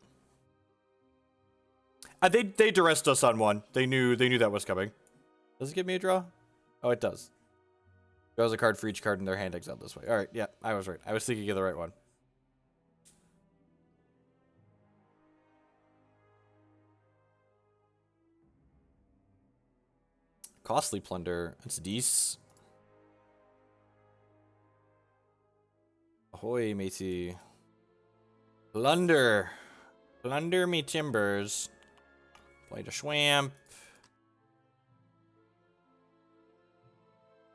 They duressed us on one. They knew that was coming. Does it give me a draw? Oh, it does. Draws a card for each card in their hand exiled this way. All right, yeah, I was right. I was thinking of the right one. Costly Plunder. That's decent. Ahoy, matey. Plunder. Plunder me timbers. Play the Schwamp.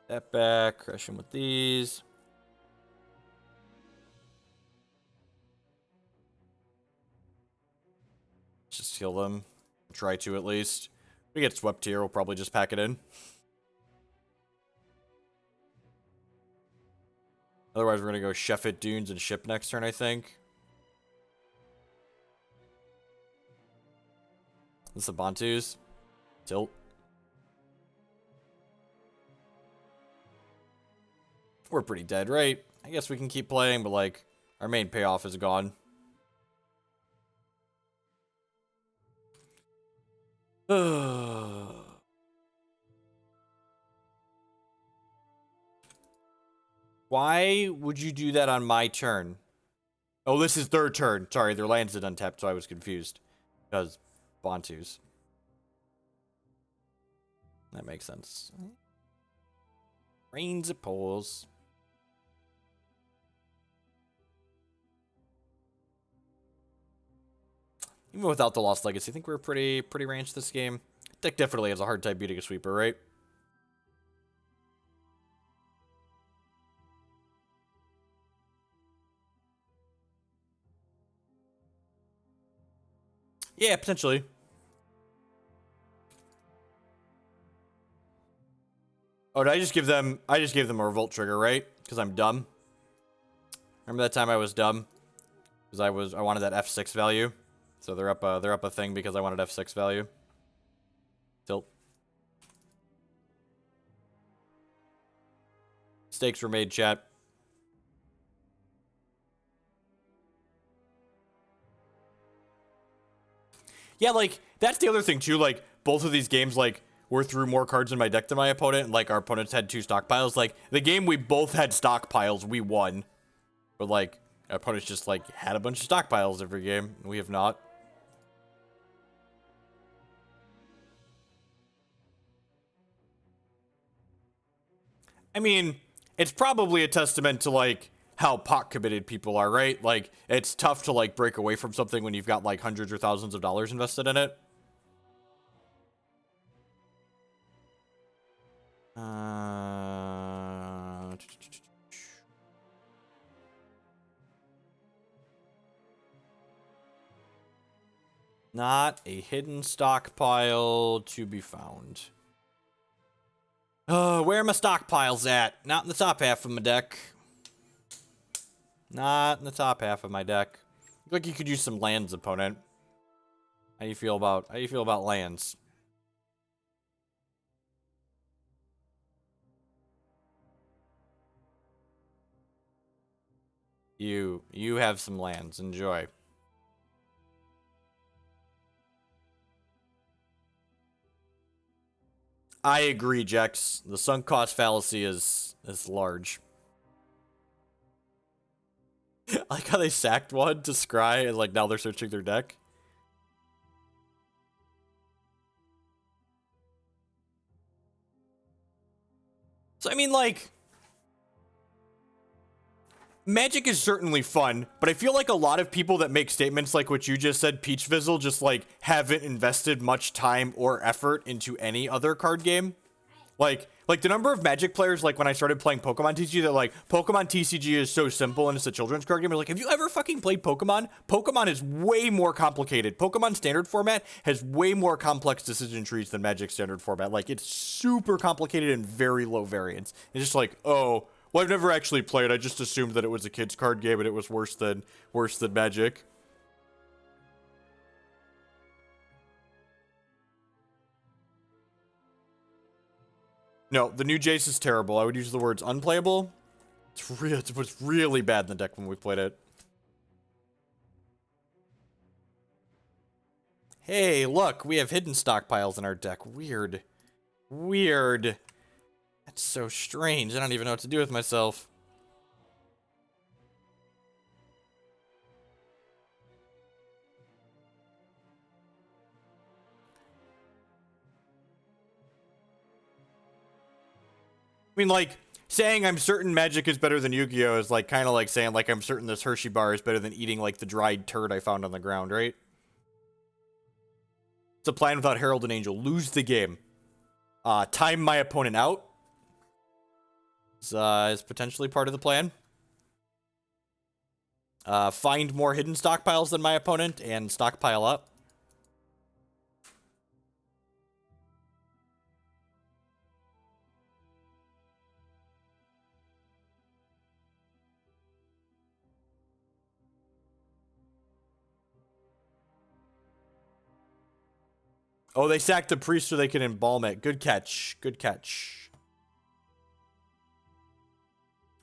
Step back. Crush him with these. Just kill them. Try to at least. If we get swept here, we'll probably just pack it in. Otherwise, we're going to go Shefet Dunes and ship next turn, I think. This is the Bantus. Tilt. We're pretty dead, right? I guess we can keep playing, but, like, our main payoff is gone. Why would you do that on my turn? Oh, this is their turn. Sorry, their lands did untapped, so I was confused. Because Bantus. That makes sense. Rains of poles. Even without the Lost Legacy, I think we're pretty ranched this game. Deck definitely has a hard time beating a sweeper, right? Yeah, potentially. Oh, did I just give them a revolt trigger, right? Because I'm dumb. Remember that time I was dumb? Because I wanted that F6 value. So they're up a thing because I wanted F6 value. Tilt. Mistakes were made, chat. Yeah, like, that's the other thing, too. Like, both of these games, like, were through more cards in my deck than my opponent. And, like, our opponents had 2 stockpiles. Like, the game we both had stockpiles, we won. But, like, Our opponents just, like, had a bunch of stockpiles every game. We have not. I mean, it's probably a testament to, like, how pot committed people are, right? Like, it's tough to, like, break away from something when you've got, like, hundreds or thousands of dollars invested in it. Not a hidden stockpile to be found. Where are my stockpiles at? Not in the top half of my deck. Not in the top half of my deck. Look like you could use some lands, opponent. How do you feel about lands? You have some lands. Enjoy. I agree, Jex. The sunk cost fallacy is large. I like how they sacked one to scry and like now they're searching their deck. So I mean, like, Magic is certainly fun, but I feel like a lot of people that make statements like what you just said, Peach Fizzle, just like haven't invested much time or effort into any other card game. Like the number of Magic players, like when I started playing Pokemon TCG, that like, Pokemon TCG is so simple and it's a children's card game. Like, have you ever fucking played Pokemon? Pokemon is way more complicated. Pokemon standard format has way more complex decision trees than Magic standard format. Like, it's super complicated and very low variance. It's just like, oh, well, I've never actually played. I just assumed that it was a kid's card game and it was worse than Magic. No, the new Jace is terrible. I would use the words unplayable. It was really bad in the deck when we played it. Hey, look, we have hidden stockpiles in our deck. Weird. Weird. That's so strange. I don't even know what to do with myself. I mean, like, saying I'm certain Magic is better than Yu-Gi-Oh! Is, like, kind of like saying, like, I'm certain this Hershey bar is better than eating, like, the dried turd I found on the ground, right? It's a plan without Herald and Angel. Lose the game. Time my opponent out. Is potentially part of the plan. Find more hidden stockpiles than my opponent and stockpile up. Oh, they sacked the priest so they can embalm it. Good catch. Good catch.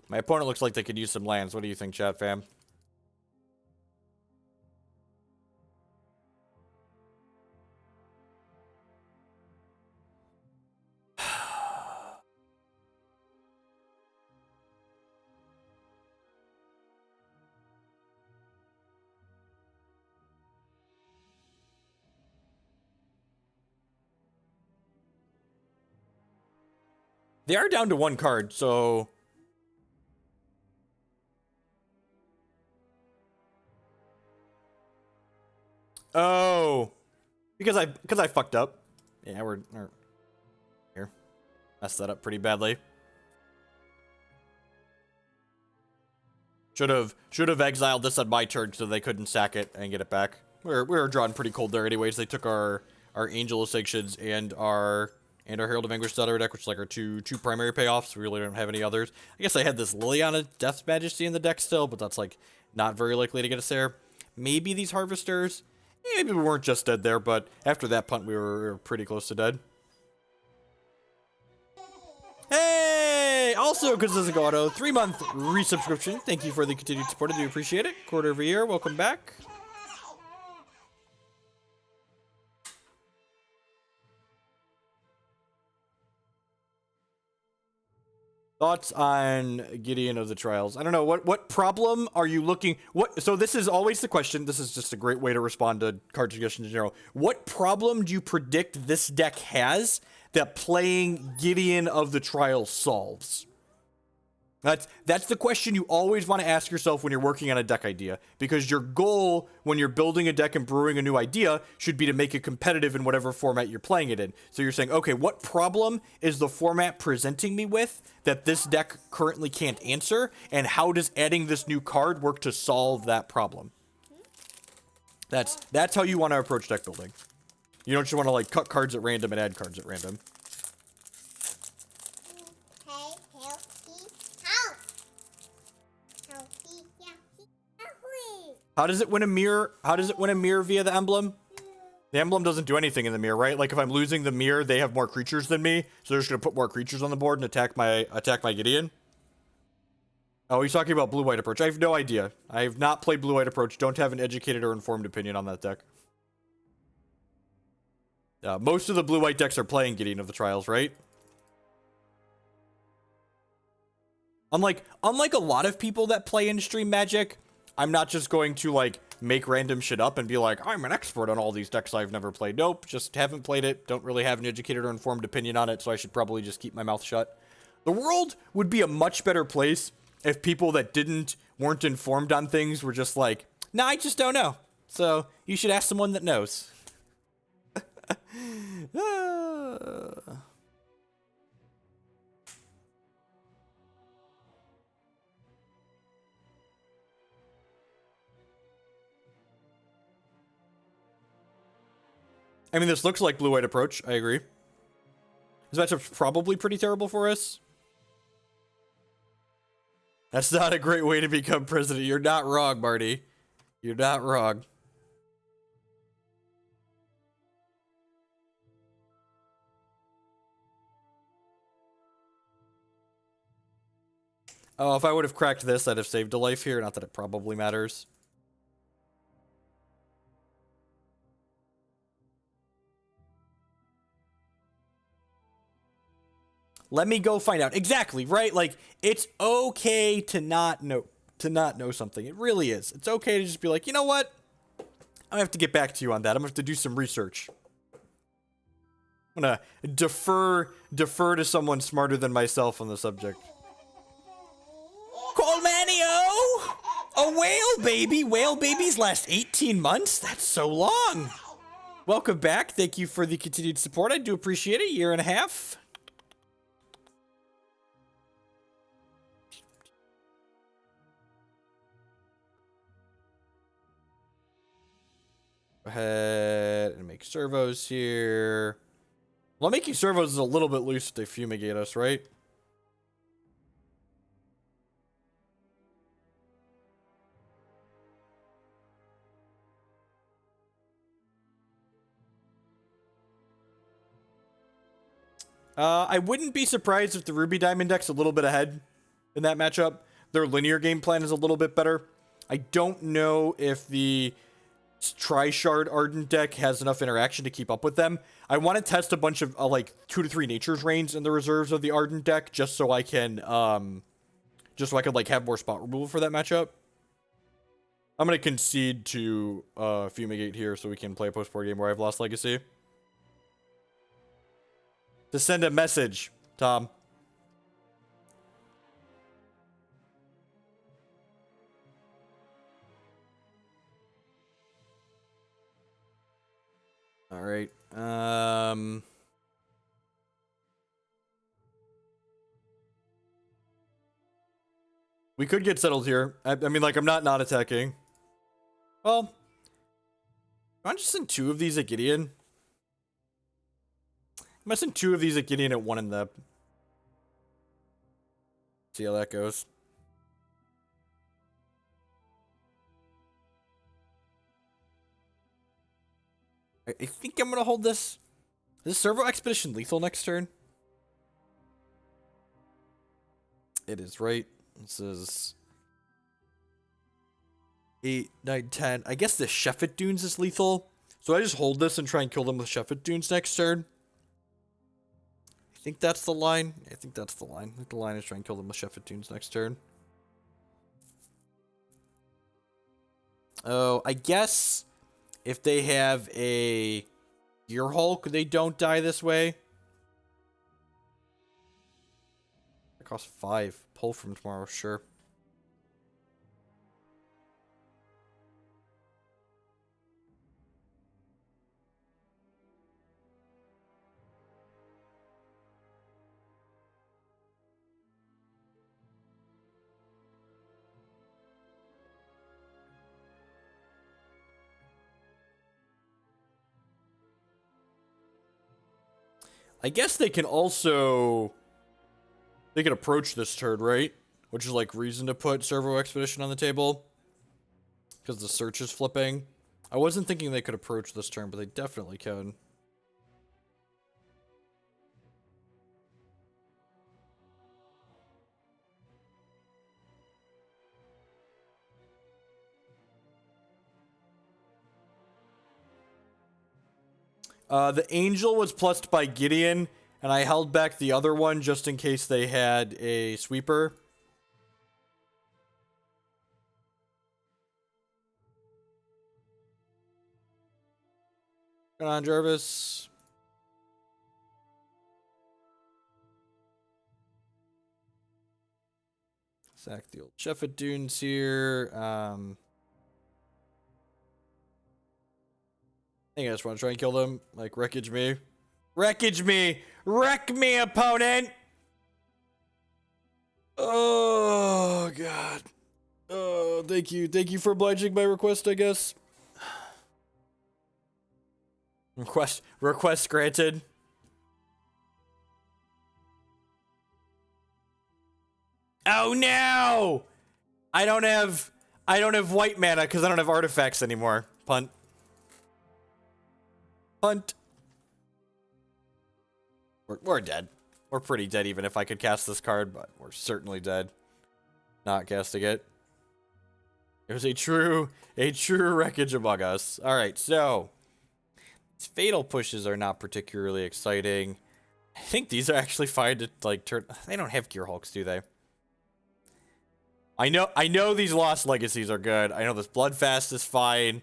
My opponent looks like they could use some lands. What do you think, chat fam? They are down to one card, so... Oh. Because I fucked up. Yeah, we're here. Messed that up pretty badly. Should have exiled this on my turn so they couldn't sack it and get it back. We were drawing pretty cold there anyways. They took our Angel of Sanctions and our Herald of Anguish out of our deck, which is like our two primary payoffs. We really don't have any others. I guess I had this Liliana Death Majesty in the deck still, but that's like not very likely to get us there. Maybe these Harvesters. Maybe we weren't just dead there, but after that punt, we were pretty close to dead. Hey! Also, because this is Auto, 3-month resubscription. Thank you for the continued support. I do appreciate it. Quarter of a year. Welcome back. Thoughts on Gideon of the Trials? I don't know. What problem are you looking... So this is always the question. This is just a great way to respond to card suggestions in general. What problem do you predict this deck has that playing Gideon of the Trials solves? That's the question you always want to ask yourself when you're working on a deck idea, because your goal when you're building a deck and brewing a new idea should be to make it competitive in whatever format you're playing it in. So you're saying, okay, what problem is the format presenting me with that this deck currently can't answer, and how does adding this new card work to solve that problem? That's how you want to approach deck building. You don't just want to like cut cards at random and add cards at random. How does it win a mirror? How does it win a mirror via the emblem? The emblem doesn't do anything in the mirror, right? Like if I'm losing the mirror, they have more creatures than me, so they're just gonna put more creatures on the board and attack my Gideon. Oh, he's talking about blue-white approach. I have no idea. I have not played blue-white approach. Don't have an educated or informed opinion on that deck. Most of the blue-white decks are playing Gideon of the Trials, right? Unlike a lot of people that play in stream Magic, I'm not just going to, like, make random shit up and be like, I'm an expert on all these decks I've never played. Nope, just haven't played it. Don't really have an educated or informed opinion on it, so I should probably just keep my mouth shut. The world would be a much better place if people that weren't informed on things were just like, nah, I just don't know. So, you should ask someone that knows. I mean, this looks like blue-white approach. I agree. This matchup's probably pretty terrible for us. That's not a great way to become president. You're not wrong, Marty. You're not wrong. Oh, if I would have cracked this, I'd have saved a life here. Not that it probably matters. Let me go find out. Exactly, right? Like, it's okay to not know something. It really is. It's okay to just be like, you know what? I have to get back to you on that. I'm gonna have to do some research. I'm gonna defer to someone smarter than myself on the subject. Colemanio! A whale baby! Whale babies last 18 months? That's so long! Welcome back. Thank you for the continued support. I do appreciate it. 1.5 years. Go ahead and make servos here. Well, making servos is a little bit loose to fumigate us, right? I wouldn't be surprised if the Ruby Diamond deck's a little bit ahead in that matchup. Their linear game plan is a little bit better. I don't know if the Tri-Shard Ardent deck has enough interaction to keep up with them. I want to test a bunch of like 2 to 3 Nature's Reigns in the reserves of the Ardent deck just so I can like have more spot removal for that matchup. I'm gonna concede to Fumigate here so we can play a post-board game where I've lost Legacy. To send a message, Tom. All right. We could get settled here. I mean, like, I'm not attacking. Well, I'm just send 2 of these at Gideon. I'm gonna send 2 of these at Gideon at 1 in the... See how that goes. I think I'm gonna hold this. Is this Servo Expedition lethal next turn? It is, right? This is 8, 9, 10. I guess the Shefet Dunes is lethal. So I just hold this and try and kill them with Shefet Dunes next turn. I think that's the line. I think that's the line. I think the line is try and kill them with Shefet Dunes next turn. Oh, I guess if they have a Gearhulk, they don't die this way. It costs 5. Pull from tomorrow, sure. I guess they can also... They can approach this turn, right? Which is like reason to put Servo Expedition on the table. Because the search is flipping. I wasn't thinking they could approach this turn, but they definitely can. The Angel was plussed by Gideon, and I held back the other one just in case they had a sweeper. Come on, Jarvis. Sack the old Shefet Dunes here. I think I just want to try and kill them. Like, wreckage me. Wreckage me! Wreck me, opponent! Oh, God. Oh, thank you. Thank you for obliging my request, I guess. Request granted. Oh, no! I don't have white mana because I don't have artifacts anymore. Punt. Punt. We're dead. We're pretty dead even if I could cast this card, but we're certainly dead. Not casting it. It was a true wreckage among us. Alright, so these fatal pushes are not particularly exciting. I think these are actually fine to like turn. They don't have Gearhulks, do they? I know these Lost Legacies are good. I know this Bloodfast is fine.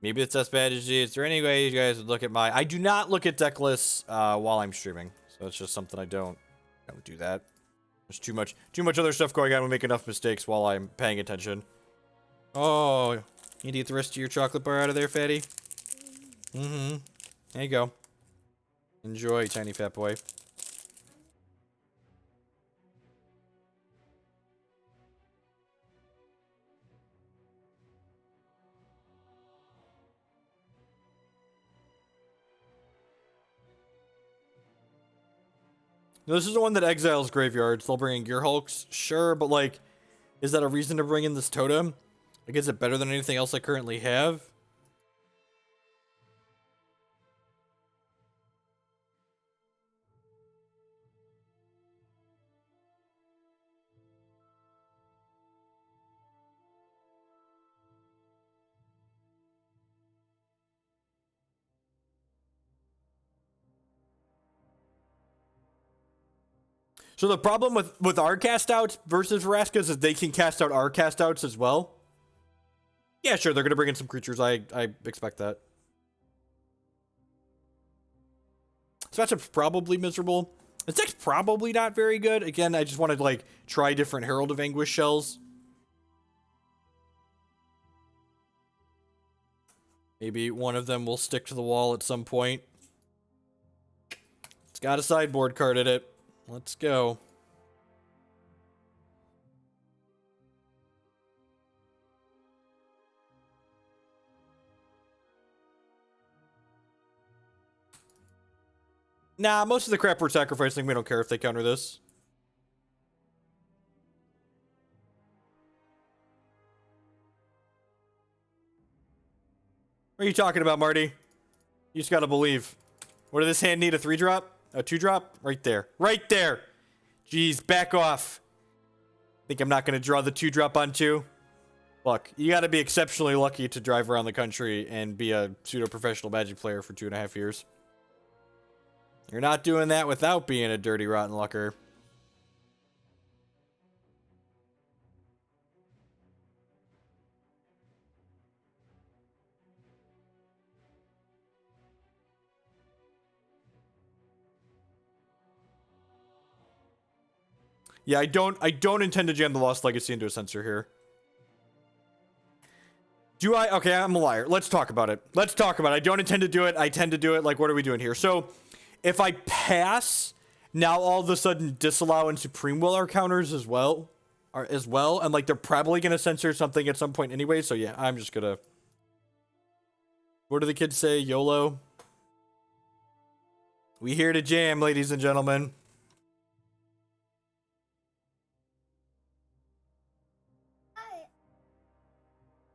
Maybe it's us Majesty. Is there any way you guys would look at my... I do not look at deck lists while I'm streaming. So it's just something I don't do that. There's too much other stuff going on. We make enough mistakes while I'm paying attention. Oh, you need to get the rest of your chocolate bar out of there, fatty? Mm-hmm. There you go. Enjoy, tiny fat boy. This is the one that exiles graveyards. They'll bring in Gearhulks, sure, but like, is that a reason to bring in this totem? Like, is it better than anything else I currently have? So the problem with our cast outs versus Vraskas is they can cast out our cast outs as well. Yeah, sure, they're gonna bring in some creatures. I expect that. So that's probably miserable. This deck's probably not very good. Again, I just want to like try different Herald of Anguish shells. Maybe one of them will stick to the wall at some point. It's got a sideboard card in it. Let's go. Nah, most of the crap we're sacrificing, we don't care if they counter this. What are you talking about, Marty? You just gotta believe. What does this hand need? A 3-drop? A 2-drop? Right there. Right there! Jeez, back off. Think I'm not gonna draw the 2-drop on 2? Look, you gotta be exceptionally lucky to drive around the country and be a pseudo-professional Magic player for 2.5 years. You're not doing that without being a dirty, rotten lucker. Yeah, I don't intend to jam the Lost Legacy into a sensor here. Do I? Okay, I'm a liar. Let's talk about it. Let's talk about it. I don't intend to do it. I tend to do it. Like, what are we doing here? So, if I pass, now all of a sudden disallow and Supreme Will are counters as well. And, like, they're probably going to censor something at some point anyway. So, yeah, I'm just going to... What do the kids say? YOLO? We here to jam, ladies and gentlemen.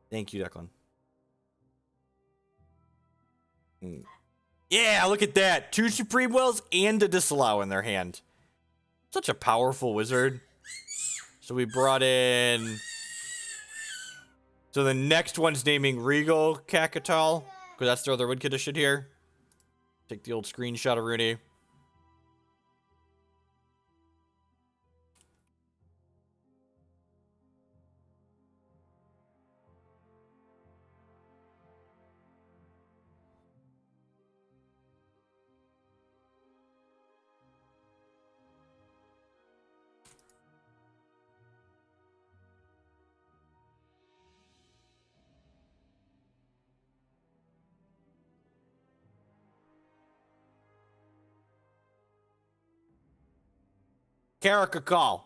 Thank you, Declan. Yeah, look at that. 2 Supreme Wills and a Disallow in their hand. Such a powerful wizard. So we brought in... So the next one's naming Regal Cacatal, because that's their other win condition here. Take the old screenshot of Rooney. Caca. Caca.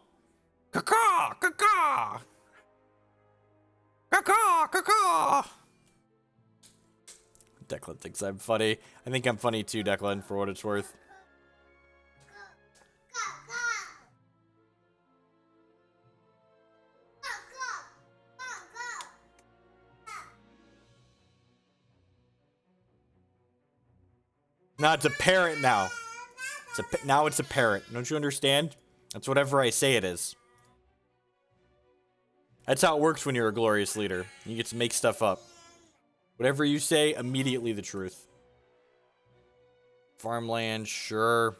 Caca. Caca. Caca. Declan thinks I'm funny. I think I'm funny too, Declan, for what it's worth. No, it's a parrot now. Now it's a parrot. Don't you understand? That's whatever I say it is. That's how it works when you're a glorious leader. You get to make stuff up. Whatever you say, immediately the truth. Farmland, sure.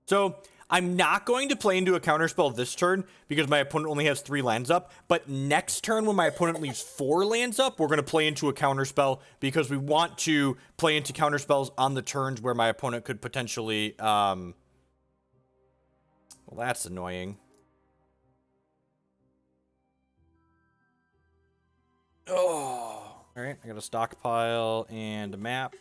So, I'm not going to play into a counterspell this turn because my opponent only has 3 lands up. But next turn, when my opponent leaves 4 lands up, we're going to play into a counterspell because we want to play into counterspells on the turns where my opponent could potentially... Well, that's annoying. Oh. Alright, I got a stockpile and a map.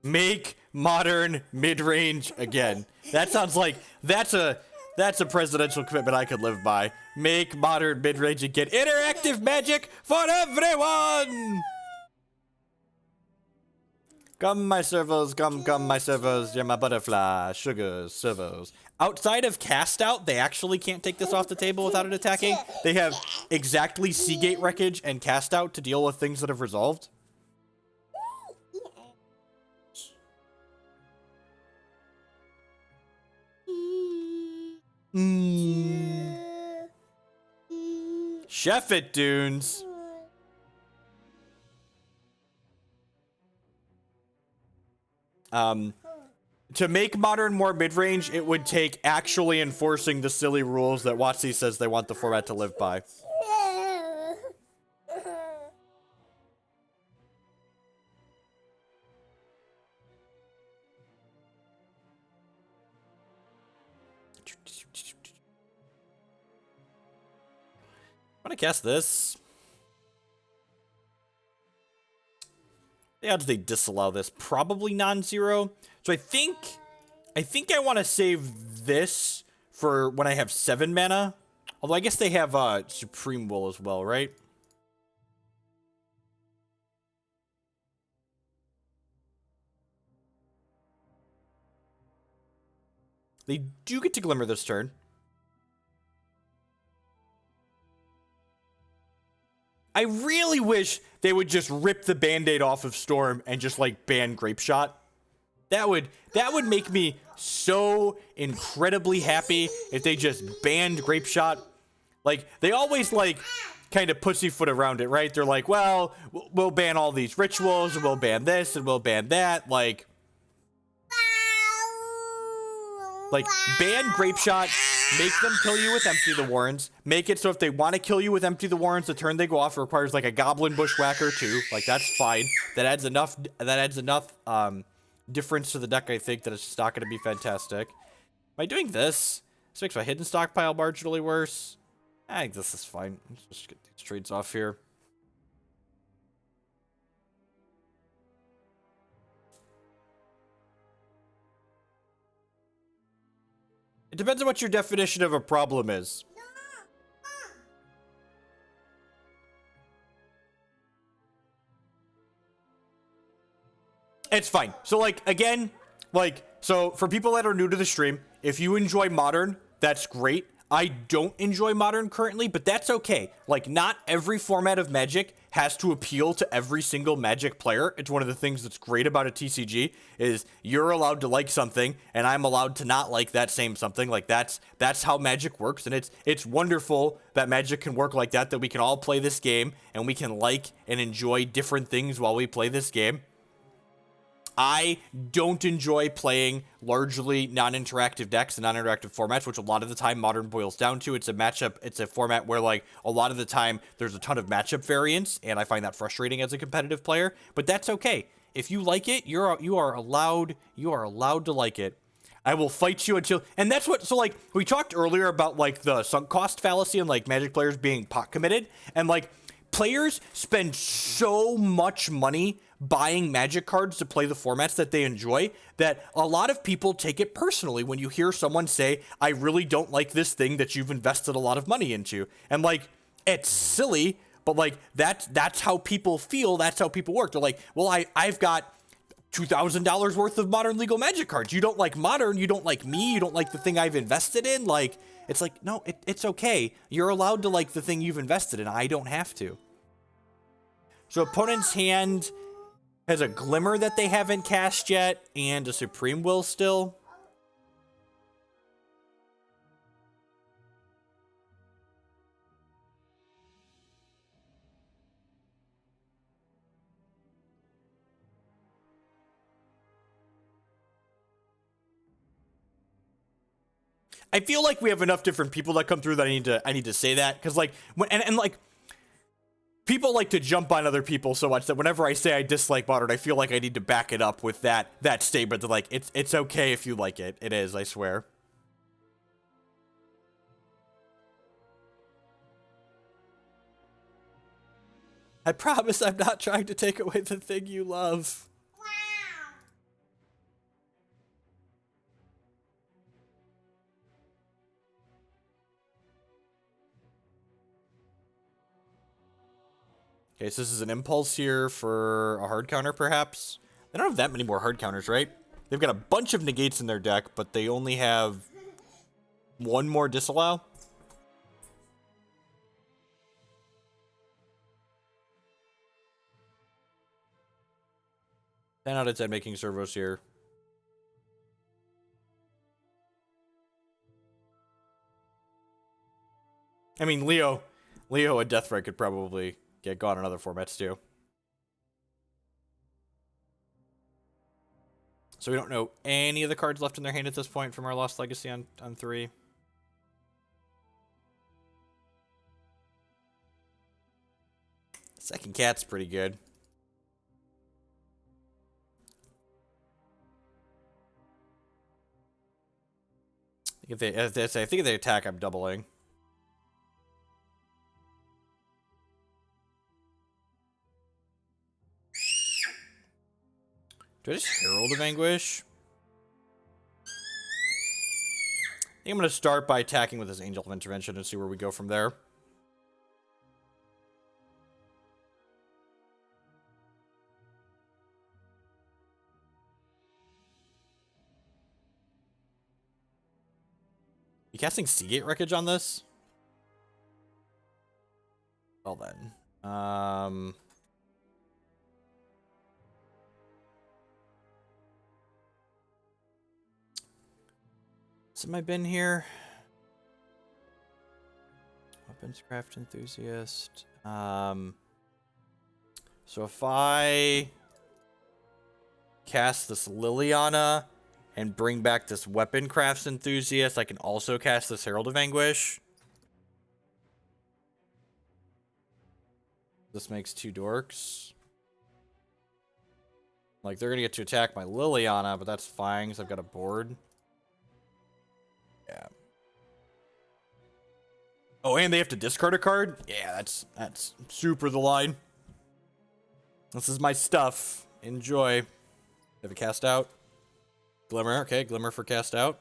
Make modern mid-range again. That sounds like that's a presidential commitment I could live by. Make modern mid-range again. Interactive magic for everyone. Come my servos, come my servos. You're my butterfly, sugars, servos. Outside of cast out, they actually can't take this off the table without it attacking. They have exactly Seagate Wreckage and cast out to deal with things that have resolved. Shefet Dunes. To make modern more mid-range, it would take actually enforcing the silly rules that WotC says they want the format to live by. I'm gonna cast this. The odds they disallow this, probably non-zero. So I think I want to save this for when I have 7 mana. Although I guess they have Supreme Will as well, right? They do get to Glimmer this turn. I really wish they would just rip the Band-Aid off of Storm and just like ban Grape Shot. That would make me so incredibly happy if they just banned Grape Shot. Like, they always like kind of pussyfoot around it, right? They're like, well, we'll ban all these rituals, and we'll ban this, and we'll ban that. Like ban Grape Shot, make them kill you with Empty the Warrens. Make it so if they want to kill you with Empty the Warrens, the turn they go off, it requires like a Goblin Bushwhacker too. Like, that's fine. That adds enough difference to the deck, I think, that it's just not going to be fantastic. By doing this, this makes my Hidden Stockpile marginally worse. I think this is fine. Let's just get these trades off here. It depends on what your definition of a problem is. It's fine. So, like, again, like, so for people that are new to the stream, if you enjoy Modern, that's great. I don't enjoy Modern currently, but that's okay. Like, not every format of Magic has to appeal to every single Magic player. It's one of the things that's great about a TCG is you're allowed to like something, and I'm allowed to not like that same something. Like, that's how Magic works, and it's wonderful that Magic can work like that, that we can all play this game, and we can like and enjoy different things while we play this game. I don't enjoy playing largely non-interactive decks and non-interactive formats, which a lot of the time Modern boils down to. It's a matchup. It's a format where, like, a lot of the time there's a ton of matchup variance, and I find that frustrating as a competitive player. But that's okay. If you like it, you are allowed to like it. I will fight you until, and that's what. So, like, we talked earlier about like the sunk cost fallacy and like Magic players being pot committed, and like players spend so much money buying Magic cards to play the formats that they enjoy that a lot of people take it personally when you hear someone say, I really don't like this thing that you've invested a lot of money into. And like, it's silly, but like that's how people feel. That's how people work. They're like, well, I've got $2,000 worth of Modern legal Magic cards. You don't like Modern. You don't like me. You don't like the thing I've invested in. Like, it's like, no, it's okay. You're allowed to like the thing you've invested in. I don't have to. So opponent's hand has a Glimmer that they haven't cast yet, and a Supreme Will still. I feel like we have enough different people that come through that I need to say that, because like and like people like to jump on other people so much that whenever I say I dislike Modern, I feel like I need to back it up with that statement that like it's okay if you like it. It is, I swear. I promise I'm not trying to take away the thing you love. Okay, so this is an impulse here for a hard counter, perhaps. They don't have that many more hard counters, right? They've got a bunch of negates in their deck, but they only have one more disallow. Ten out of 10 making servos here. I mean, Leo and Deathray could probably get gone in other formats too. So we don't know any of the cards left in their hand at this point from our Lost Legacy on 3. Second Cat's pretty good. I think if they attack, I'm doubling. Do I just Herald of Anguish? I think I'm going to start by attacking with this Angel of Intervention and see where we go from there. You casting Seagate Wreckage on this? Well then. What's in my bin here? Weaponcraft Enthusiast. So if I cast this Liliana and bring back this Weaponcraft Enthusiast, I can also cast this Herald of Anguish. This makes 2 dorks. Like, they're gonna get to attack my Liliana, but that's fine because I've got a board. Yeah. Oh, and they have to discard a card? Yeah, that's super the line. This is my stuff. Enjoy. Have a cast out. Glimmer, okay, Glimmer for cast out.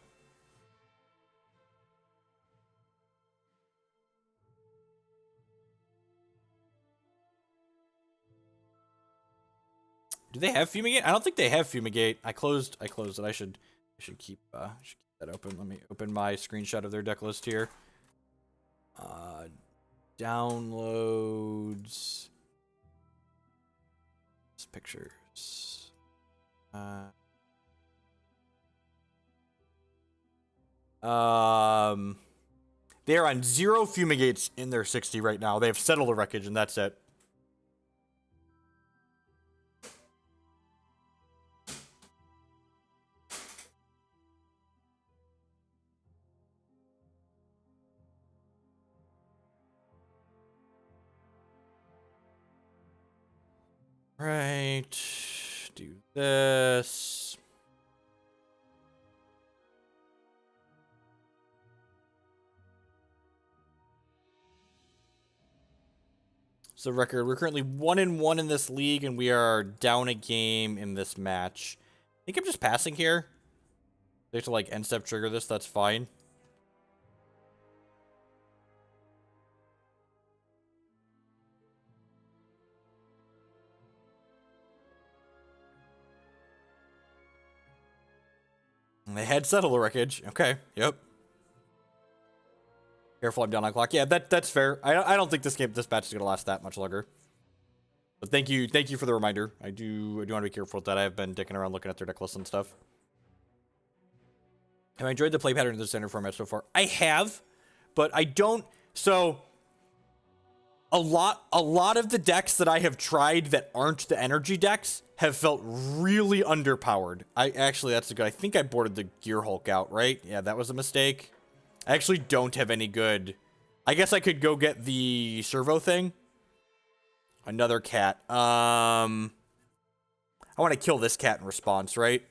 Do they have Fumigate? I don't think they have Fumigate. I closed it. I should keep that open. Let me open my screenshot of their deck list here. Downloads. Pictures. They are on 0 Fumigates in their 60 right now. They have Settle the Wreckage, and that's it. Right. Do this. So record, we're currently 1-1 in this league, and we are down a game in this match. I think I'm just passing here. They have to like end step trigger this, that's fine. And they had Settle the Wreckage. Okay, yep. Careful, I'm down on clock. Yeah, that's fair. I don't think this match is gonna last that much longer. But thank you for the reminder. I do want to be careful with that. I have been dicking around looking at their deck lists and stuff. Have I enjoyed the play pattern of the standard format so far? I have, but I don't. So a lot of the decks that I have tried that aren't the energy decks have felt really underpowered. That's a good. I think I boarded the Gearhulk out, right? Yeah, that was a mistake. I actually don't have any good. I guess I could go get the servo thing. Another cat. I want to kill this cat in response, right?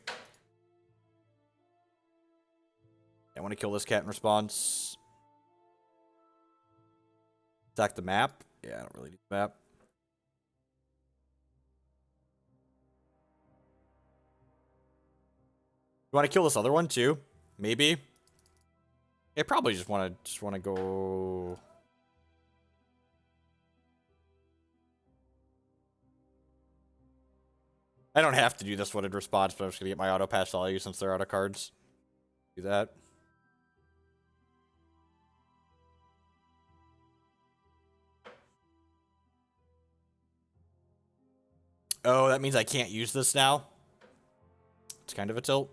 I want to kill this cat in response. Attack the map. Yeah, I don't really need the map. You want to kill this other one too? Maybe. I probably just want to go. I don't have to do this one in response, but I'm just gonna get my auto pass value since they're out of cards. Do that. Oh, that means I can't use this now. It's kind of a tilt.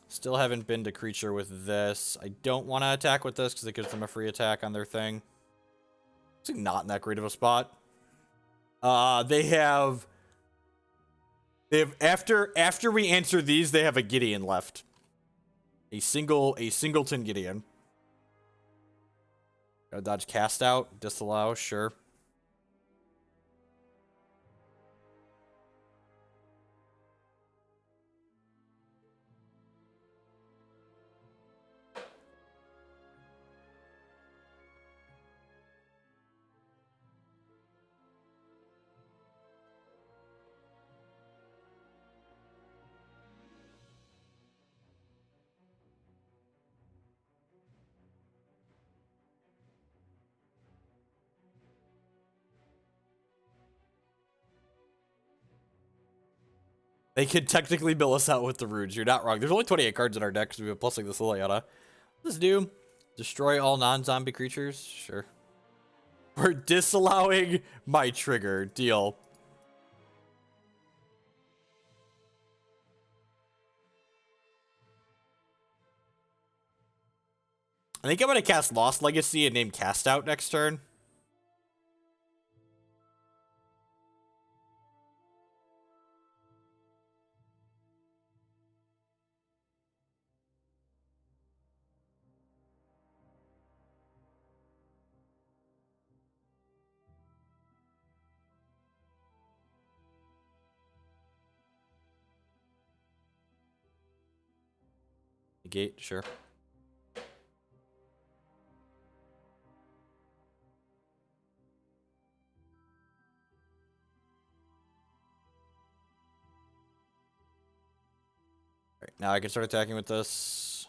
Still haven't been to creature with this. I don't want to attack with this because it gives them a free attack on their thing. It's not in that great of a spot. They have after we answer these, they have a Gideon left. A singleton Gideon. Gotta dodge cast out, disallow, sure. They could technically mill us out with the runes. You're not wrong. There's only 28 cards in our deck because we have plus like this Liliana. What does this do? Destroy all non-zombie creatures? Sure. We're disallowing my trigger. Deal. I think I'm going to cast Lost Legacy and name Cast Out next turn. Negate, sure. Alright, now I can start attacking with this.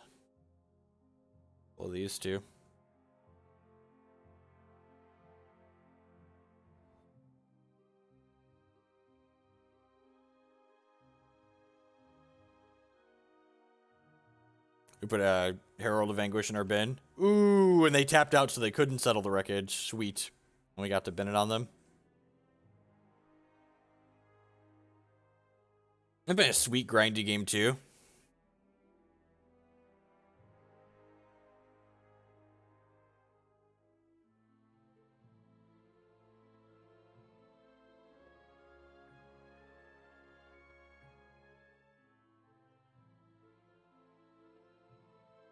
Well, these two. We put a Herald of Anguish in our bin. Ooh, and they tapped out so they couldn't settle the wreckage. Sweet. And we got to bin it on them. It's been a sweet grindy game too.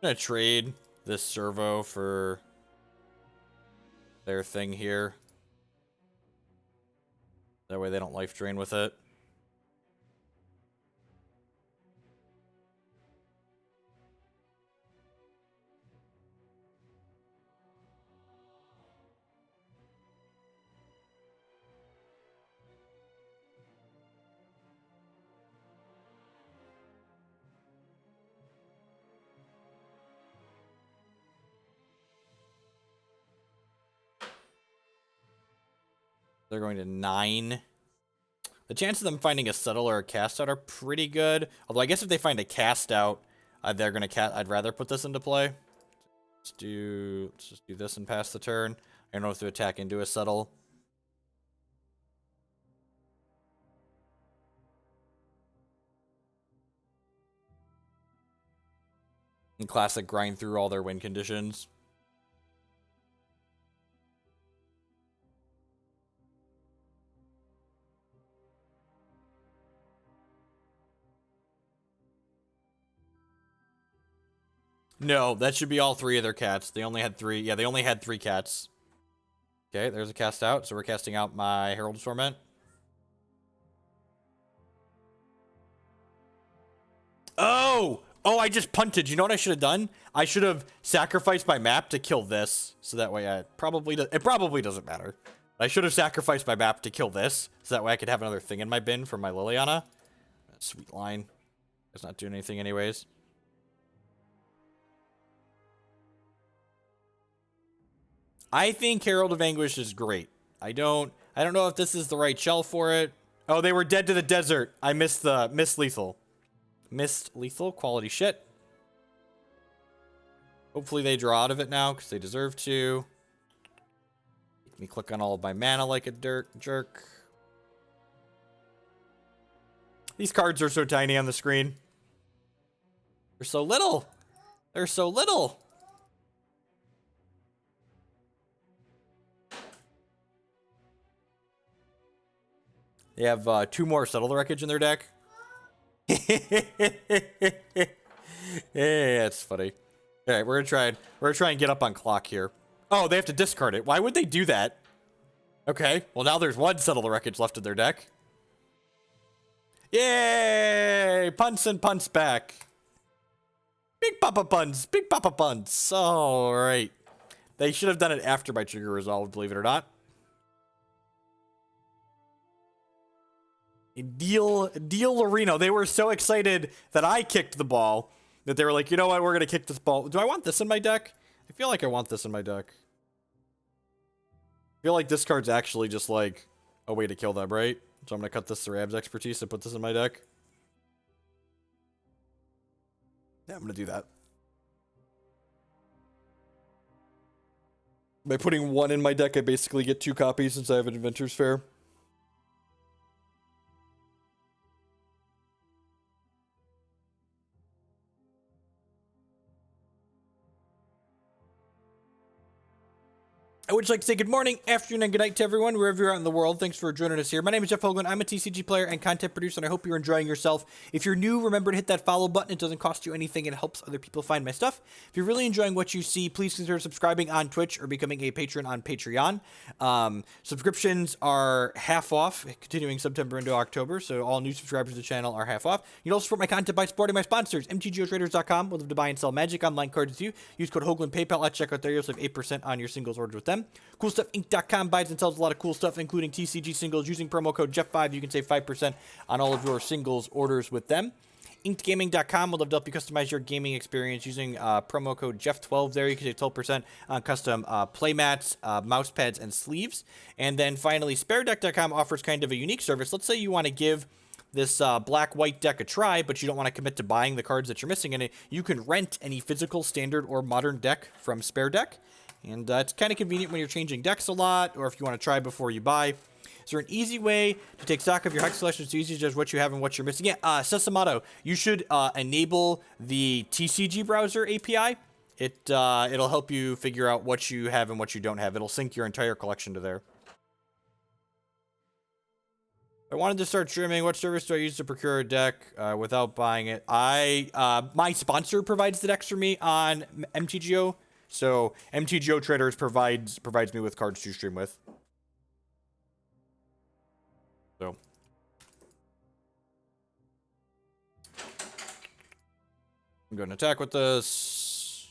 I'm gonna trade this servo for their thing here. That way they don't life drain with it. They're going to 9. The chances of them finding a settle or a cast out are pretty good. Although I guess if they find a cast out, they're gonna I'd rather put this into play. Let's just do this and pass the turn. I don't know if to attack into a settle. And classic grind through all their win conditions. No, that should be all 3 of their cats. They only had 3. Yeah, they only had 3 cats. Okay, there's a cast out. So we're casting out my Herald of Torment. Oh! Oh, I just punted. You know what I should have done? I should have sacrificed my map to kill this. So that way it probably doesn't matter. I should have sacrificed my map to kill this. So that way I could have another thing in my bin for my Liliana. Sweet line. It's not doing anything anyways. I think Herald of Anguish is great. I don't know if this is the right shell for it. Oh, they were dead to the desert. I missed lethal. Missed lethal, quality shit. Hopefully they draw out of it now, because they deserve to. Make me click on all of my mana like a jerk. These cards are so tiny on the screen. They're so little. They're so little. They have 2 more Settle the Wreckage in their deck. Yeah, it's funny. All right, we're gonna try and get up on clock here. Oh, they have to discard it. Why would they do that? Okay, well now there's 1 Settle the Wreckage left in their deck. Yay! Punts and punts back. Big Papa Punts, Big Papa Punts. All right. They should have done it after my trigger resolved, believe it or not. Deal Lorino. They were so excited that I kicked the ball that they were like, you know what, we're going to kick this ball. Do I want this in my deck? I feel like I want this in my deck. I feel like this card's actually just like a way to kill them, right? So I'm going to cut this to Rab's expertise and put this in my deck. Yeah, I'm going to do that. By putting one in my deck, I basically get 2 copies since I have an Inventors Fair. I would like to say good morning, afternoon, and good night to everyone, wherever you're out in the world. Thanks for joining us here. My name is Jeff Hoagland. I'm a TCG player and content producer, and I hope you're enjoying yourself. If you're new, remember to hit that follow button. It doesn't cost you anything. It helps other people find my stuff. If you're really enjoying what you see, please consider subscribing on Twitch or becoming a patron on Patreon. Subscriptions are half off, continuing September into October, so all new subscribers to the channel are half off. You can also support my content by supporting my sponsors, mtgotraders.com. We'll have to buy and sell Magic Online cards with you. Use code Hoagland PayPal at checkout there. You'll save 8% on your singles orders with them. CoolStuffInc.com buys and sells a lot of cool stuff, including TCG singles. Using promo code Jeff5, you can save 5% on all of your singles orders with them. InkedGaming.com will love to help you customize your gaming experience using promo code Jeff12 there. You can save 12% on custom playmats, mouse pads, and sleeves. And then finally, SpareDeck.com offers kind of a unique service. Let's say you want to give this black-white deck a try, but you don't want to commit to buying the cards that you're missing in it. You can rent any physical, standard, or modern deck from SpareDeck. And it's kind of convenient when you're changing decks a lot, or if you want to try before you buy. Is there an easy way to take stock of your hex collection so easy to judge what you have and what you're missing? Yeah, Sesamato, you should enable the TCG browser API. It'll help you figure out what you have and what you don't have. It'll sync your entire collection to there. I wanted to start streaming. What service do I use to procure a deck without buying it? My sponsor provides the decks for me on MTGO. So MTGO Traders provides me with cards to stream with. So I'm going to attack with this.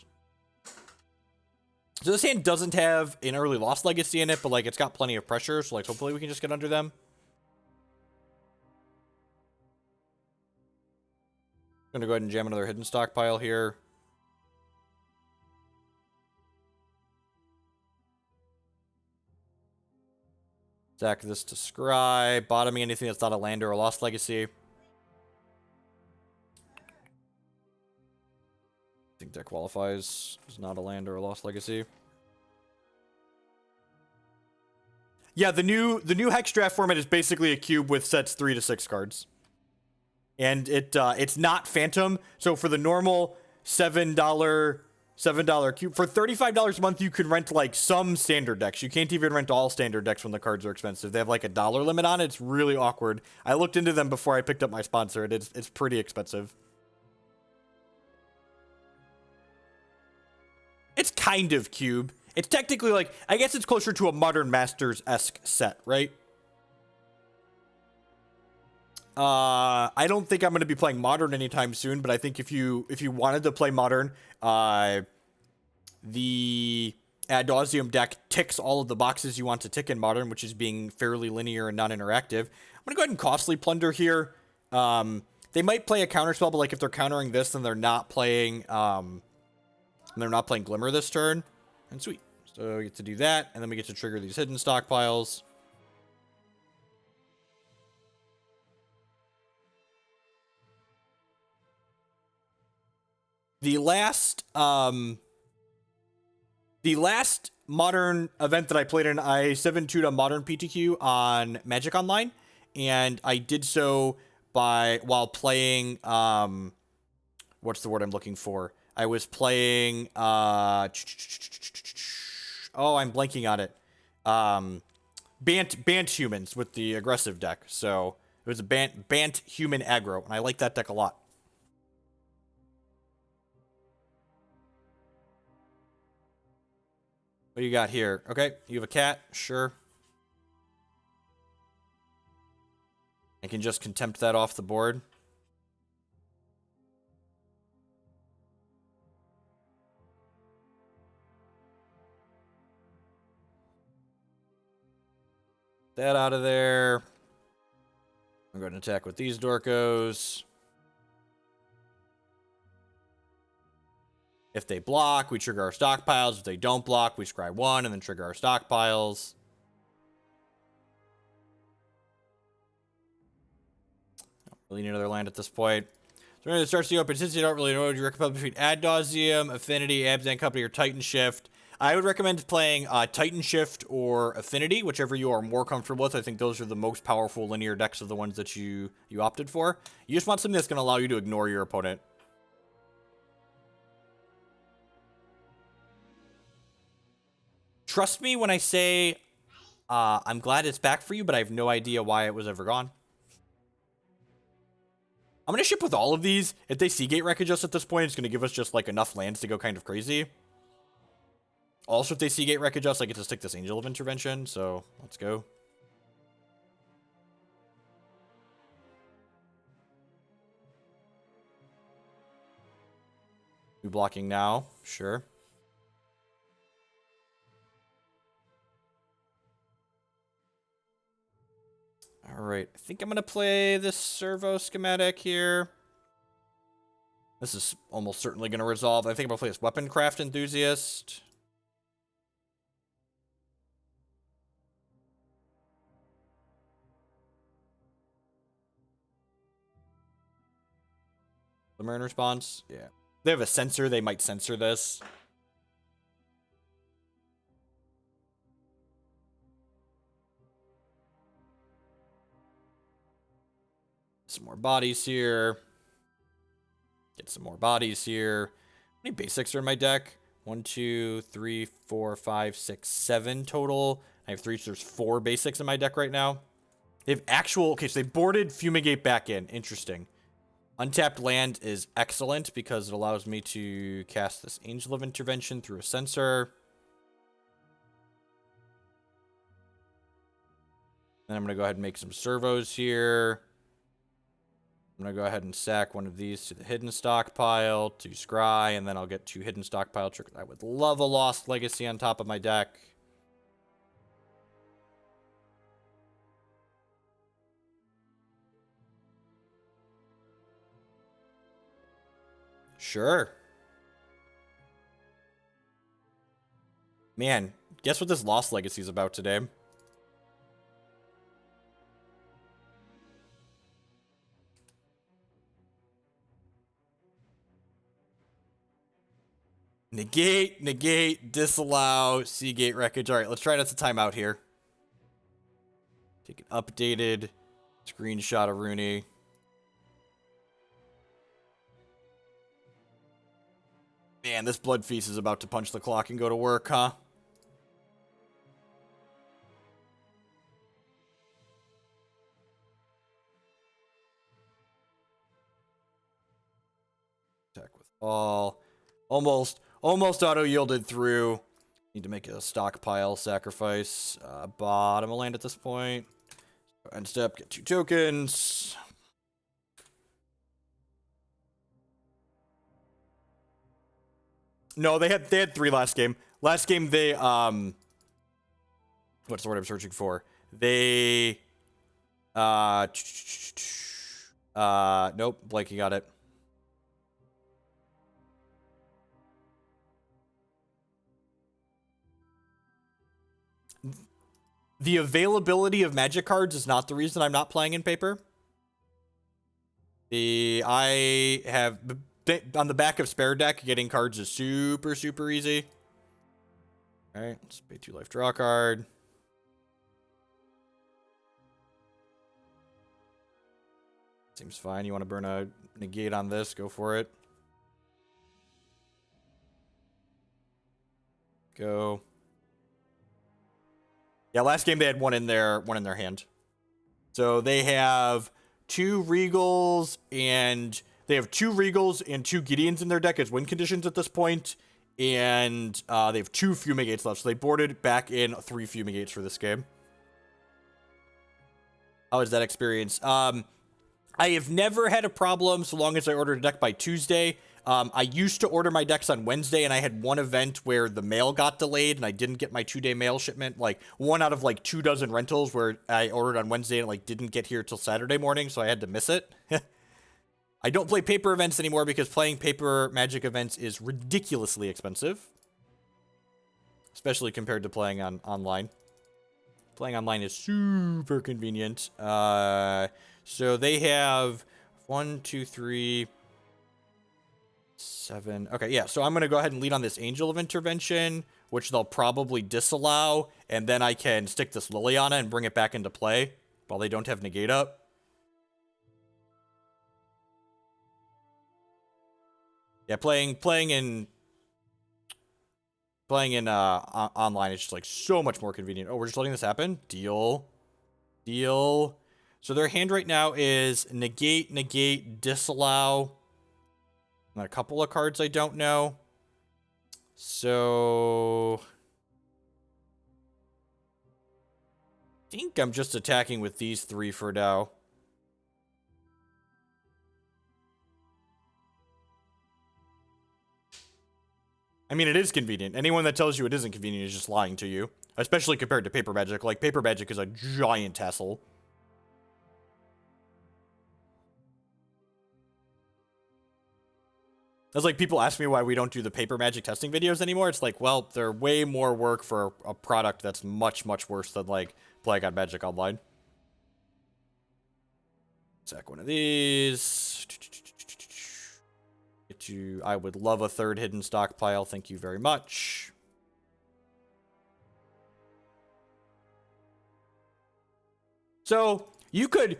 So this hand doesn't have an early Lost Legacy in it, but like it's got plenty of pressure, so like hopefully we can just get under them. I'm going to go ahead and jam another Hidden Stockpile here. Stack this to scry, bottoming anything that's not a land or a Lost Legacy. I think that qualifies as not a land or a Lost Legacy. Yeah, the new Hex Draft format is basically a cube with sets 3 to 6 cards. And it's not Phantom, so for the normal $7 cube. For $35 a month, you can rent like some standard decks. You can't even rent all standard decks when the cards are expensive. They have like a $1 limit on it. It's really awkward. I looked into them before I picked up my sponsor. It's pretty expensive. It's kind of cube. It's technically like, I guess it's closer to a Modern Masters-esque set, right? I don't think I'm going to be playing Modern anytime soon, but I think if you wanted to play Modern, the Ad Nauseam deck ticks all of the boxes you want to tick in Modern, which is being fairly linear and non-interactive. I'm going to go ahead and Costly Plunder here. They might play a counterspell, but like if they're countering this, then they're not playing Glimmer this turn. And sweet. So we get to do that, and then we get to trigger these Hidden Stockpiles. The last Modern event that I played in, I 7-2'd a Modern PTQ on Magic Online, and I did so while playing, what's the word I'm looking for? I was playing, oh, I'm blanking on it. Bant Humans with the aggressive deck, so it was a Bant Human aggro, and I like that deck a lot. What do you got here? Okay, you have a cat? Sure. I can just Contempt that off the board. That out of there. I'm going to attack with these Dorkos. If they block, we trigger our stockpiles. If they don't block, we scry 1 and then trigger our stockpiles. Don't really need another land at this point. So we're going to start seeing open since you don't really know what you recommend between Ad Nauseam, Affinity, Abzan Company, or Titan Shift. I would recommend playing Titan Shift or Affinity, whichever you are more comfortable with. I think those are the most powerful linear decks of the ones that you opted for. You just want something that's going to allow you to ignore your opponent. Trust me when I say I'm glad it's back for you, but I have no idea why it was ever gone. I'm going to ship with all of these. If they Seagate Wreckage us at this point, it's going to give us just, like, enough lands to go kind of crazy. Also, if they Seagate Wreckage us, I get to stick this Angel of Intervention, so let's go. You blocking now? Sure. Alright, I think I'm going to play this Servo Schematic here. This is almost certainly going to resolve. I think I'm going to play this Weaponcraft Enthusiast. The Marine response? Yeah. They have a sensor. They might censor this. Some more bodies here. Get some more bodies here. How many basics are in my deck? 1, 2, 3, 4, 5, 6, 7 total. I have 3, so there's 4 basics in my deck right now. They have actual... Okay, so they boarded Fumigate back in. Interesting. Untapped land is excellent because it allows me to cast this Angel of Intervention through a sensor. Then I'm going to go ahead and make some servos here. I'm going to go ahead and sack one of these to the Hidden Stockpile, to Scry, and then I'll get 2 Hidden Stockpile triggers. I would love a Lost Legacy on top of my deck. Sure. Man, guess what this Lost Legacy is about today? Negate, disallow, Seagate Wreckage. All right, let's try not to timeout here. Take an updated screenshot of Rooney. Man, this Blood Feast is about to punch the clock and go to work, huh? Attack with all. Almost auto-yielded through. Need to make a stockpile sacrifice. Bottom of land at this point. End step, get 2 tokens. No, they had 3 last game. Last game they what's the word I'm searching for? They nope, Blakey got it. The availability of Magic cards is not the reason I'm not playing in paper. I have on the back of Spare deck, getting cards is super easy. All right, let's pay 2 life, draw a card. Seems fine. You want to burn a negate on this? Go for it. Go. Yeah, last game they had one in their hand. So they have 2 Regals and they have 2 Regals and 2 Gideons in their deck as win conditions at this point. And they have 2 Fumigates left. So they boarded back in 3 Fumigates for this game. How was that experience? I have never had a problem so long as I ordered a deck by Tuesday. I used to order my decks on Wednesday, and I had one event where the mail got delayed, and I didn't get my 2-day mail shipment. Like, 1 out of, like, 2 dozen rentals where I ordered on Wednesday and, like, didn't get here till Saturday morning, so I had to miss it. I don't play paper events anymore because playing paper Magic events is ridiculously expensive. Especially compared to playing online. Playing online is super convenient. So they have 1, 2, 3... 7. Okay, yeah, so I'm going to go ahead and lead on this Angel of Intervention. which they'll probably disallow, and then I can stick this Liliana and bring it back into play while they don't have negate up. Yeah, playing in online is just like so much more convenient. Oh, we're just letting this happen? Deal. So their hand right now is negate, disallow, and a couple of cards I don't know. So I think I'm just attacking with these three for now. I mean, it is convenient. Anyone that tells you it isn't convenient is just lying to you. Especially compared to Paper Magic. Like, Paper Magic is a giant hassle. That's like, people ask me why we don't do the Paper Magic testing videos anymore. It's like, well, they're way more work for a product that's much, much worse than, like, playing on Magic Online. Sack one of these. I would love a third Hidden Stockpile. Thank you very much. So you could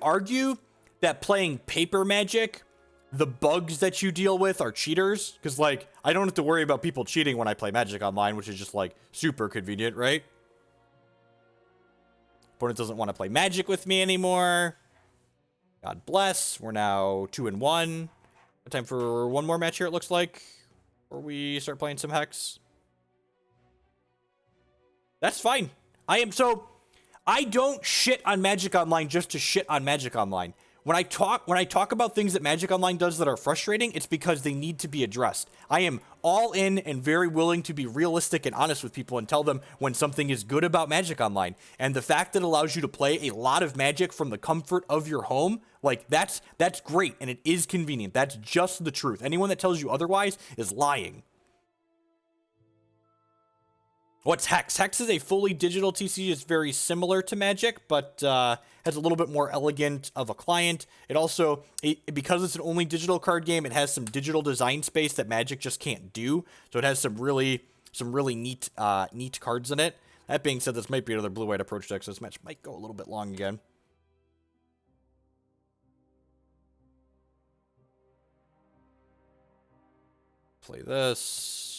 argue that playing Paper Magic, the bugs that you deal with are cheaters, because like I don't have to worry about people cheating when I play Magic Online, which is just like super convenient, right? Opponent doesn't want to play Magic with me anymore. God bless. We're now 2-1. Time for one more match here, it looks like, or we start playing some Hex. That's fine. I don't shit on Magic Online just to shit on Magic Online. When I talk about things that Magic Online does that are frustrating, it's because they need to be addressed. I am all in and very willing to be realistic and honest with people and tell them when something is good about Magic Online. And the fact that it allows you to play a lot of Magic from the comfort of your home, like that's great and it is convenient. That's just the truth. Anyone that tells you otherwise is lying. What's Hex? Hex is a fully digital TCG. It's very similar to Magic, but has a little bit more elegant of a client. It also, because it's an only digital card game, it has some digital design space that Magic just can't do. So it has some really neat cards in it. That being said, this might be another blue-white approach deck, so this match might go a little bit long again. Play this.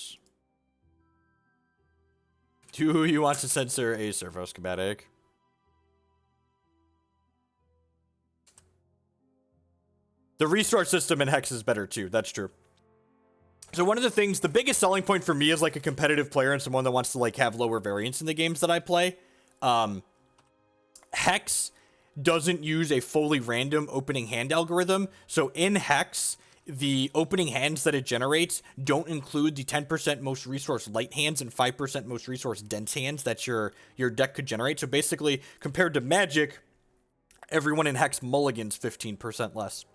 Do you want to censor a Servo Schematic? The resource system in Hex is better too, that's true. So one of the things, the biggest selling point for me as like a competitive player and someone that wants to like have lower variance in the games that I play, Hex doesn't use a fully random opening hand algorithm. So in Hex, the opening hands that it generates don't include the 10% most resource light hands and 5% most resource dense hands that your deck could generate. So basically, compared to Magic, everyone in Hex mulligans 15% less.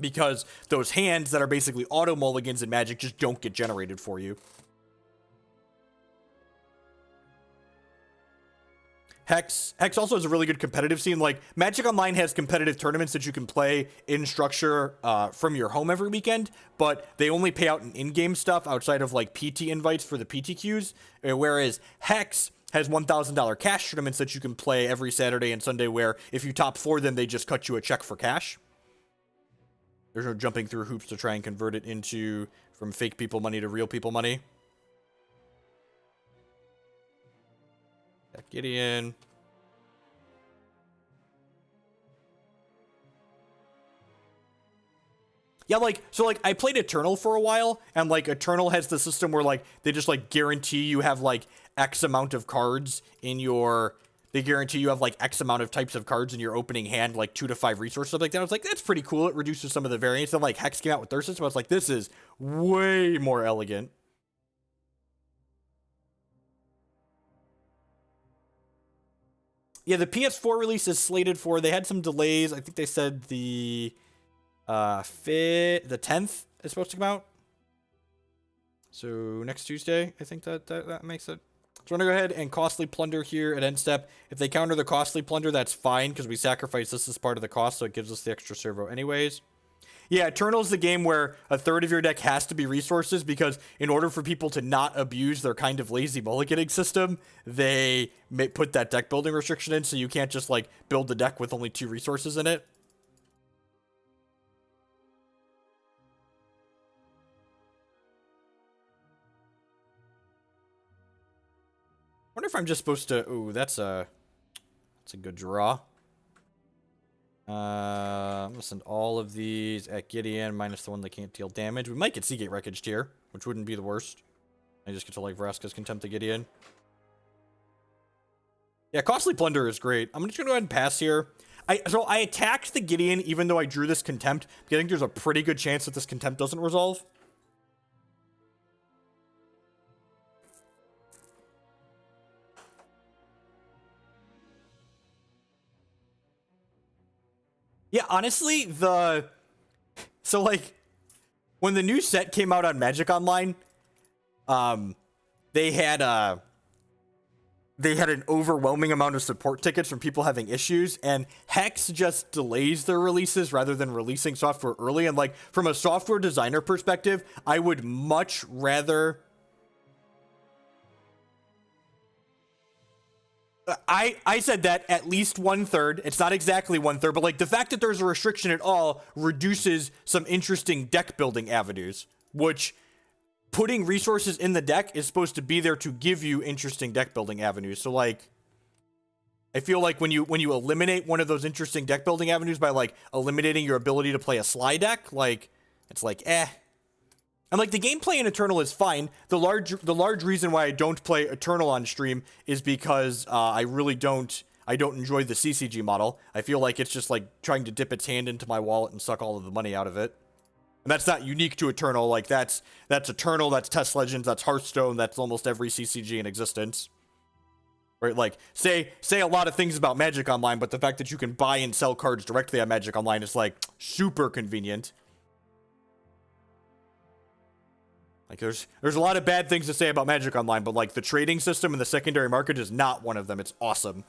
Because those hands that are basically auto mulligans in Magic just don't get generated for you. Hex also has a really good competitive scene. Like, Magic Online has competitive tournaments that you can play in structure from your home every weekend, but they only pay out in-game stuff outside of, like, PT invites for the PTQs, whereas Hex has $1,000 cash tournaments that you can play every Saturday and Sunday where if you top 4 them, they just cut you a check for cash. There's no jumping through hoops to try and convert it from fake people money to real people money. Gideon. Yeah, so I played Eternal for a while, and, like, Eternal has the system where, like, they just, like, guarantee you have, like, X amount of cards in your... They guarantee you have, like, X amount of types of cards in your opening hand, like, 2 to 5 resources, stuff like that. I was like, that's pretty cool. It reduces some of the variance. Then, like, Hex came out with their system. I was like, this is way more elegant. Yeah, the PS4 release is slated for, they had some delays. I think they said the 10th is supposed to come out. So next Tuesday, I think that makes it. So I'm going to go ahead and Costly Plunder here at end step. If they counter the Costly Plunder, that's fine because we sacrifice this as part of the cost, so it gives us the extra servo anyways. Yeah, Eternal's the game where a third of your deck has to be resources, because in order for people to not abuse their kind of lazy mulliganing system, they may put that deck building restriction in, so you can't just, like, build the deck with only 2 resources in it. I wonder if I'm just supposed to... Ooh, that's a good draw. I'm gonna send all of these at Gideon, minus the one that can't deal damage. We might get Seagate Wreckage here, which wouldn't be the worst. I just get to, like, Vraska's Contempt to Gideon. Yeah, Costly Plunder is great. I'm just gonna go ahead and pass here. So I attacked the Gideon even though I drew this Contempt, because I think there's a pretty good chance that this Contempt doesn't resolve. Yeah, honestly, so, like, when the new set came out on Magic Online, they had an overwhelming amount of support tickets from people having issues, and Hex just delays their releases rather than releasing software early. And, like, from a software designer perspective, I would much rather... I said that at least 1/3. It's not exactly 1/3, but, like, the fact that there's a restriction at all reduces some interesting deck building avenues, which putting resources in the deck is supposed to be there to give you interesting deck building avenues. So, like, I feel like when you eliminate one of those interesting deck building avenues by, like, eliminating your ability to play a slide deck, like, it's like, eh. And, like, the gameplay in Eternal is fine. The large reason why I don't play Eternal on stream is because I don't enjoy the CCG model. I feel like it's just, like, trying to dip its hand into my wallet and suck all of the money out of it. And that's not unique to Eternal. Like, that's Eternal, that's Test Legends, that's Hearthstone, that's almost every CCG in existence. Right? Like, say a lot of things about Magic Online, but the fact that you can buy and sell cards directly on Magic Online is, like, super convenient. Like, there's a lot of bad things to say about Magic Online, but, like, the trading system and the secondary market is not one of them. It's awesome.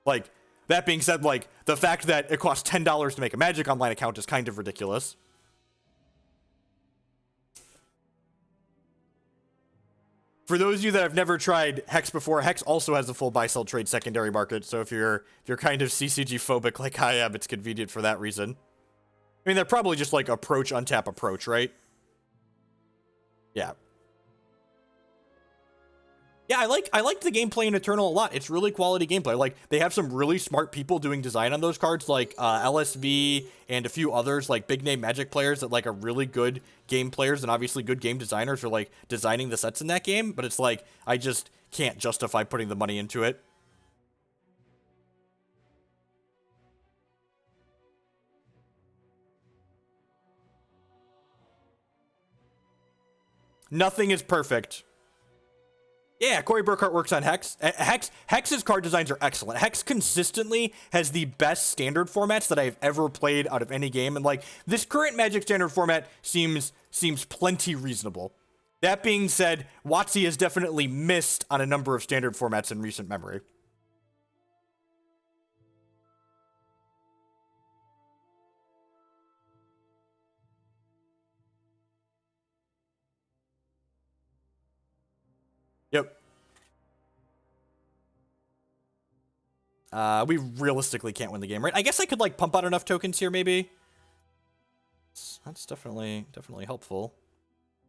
Like, that being said, like, the fact that it costs $10 to make a Magic Online account is kind of ridiculous. For those of you that have never tried Hex before, Hex also has a full buy-sell trade secondary market, so if you're kind of CCG phobic like I am, it's convenient for that reason. I mean, they're probably just, like, approach, untap, approach, right? Yeah. Yeah, I like the gameplay in Eternal a lot. It's really quality gameplay. Like, they have some really smart people doing design on those cards, like LSV and a few others, like big name Magic players that, like, are really good game players and obviously good game designers are, like, designing the sets in that game. But it's like, I just can't justify putting the money into it. Nothing is perfect. Yeah, Corey Burkhart works on Hex. Hex's card designs are excellent. Hex consistently has the best standard formats that I've ever played out of any game. And, like, this current Magic standard format seems plenty reasonable. That being said, WotC has definitely missed on a number of standard formats in recent memory. Yep. We realistically can't win the game, right? I guess I could, like, pump out enough tokens here, maybe. That's definitely helpful.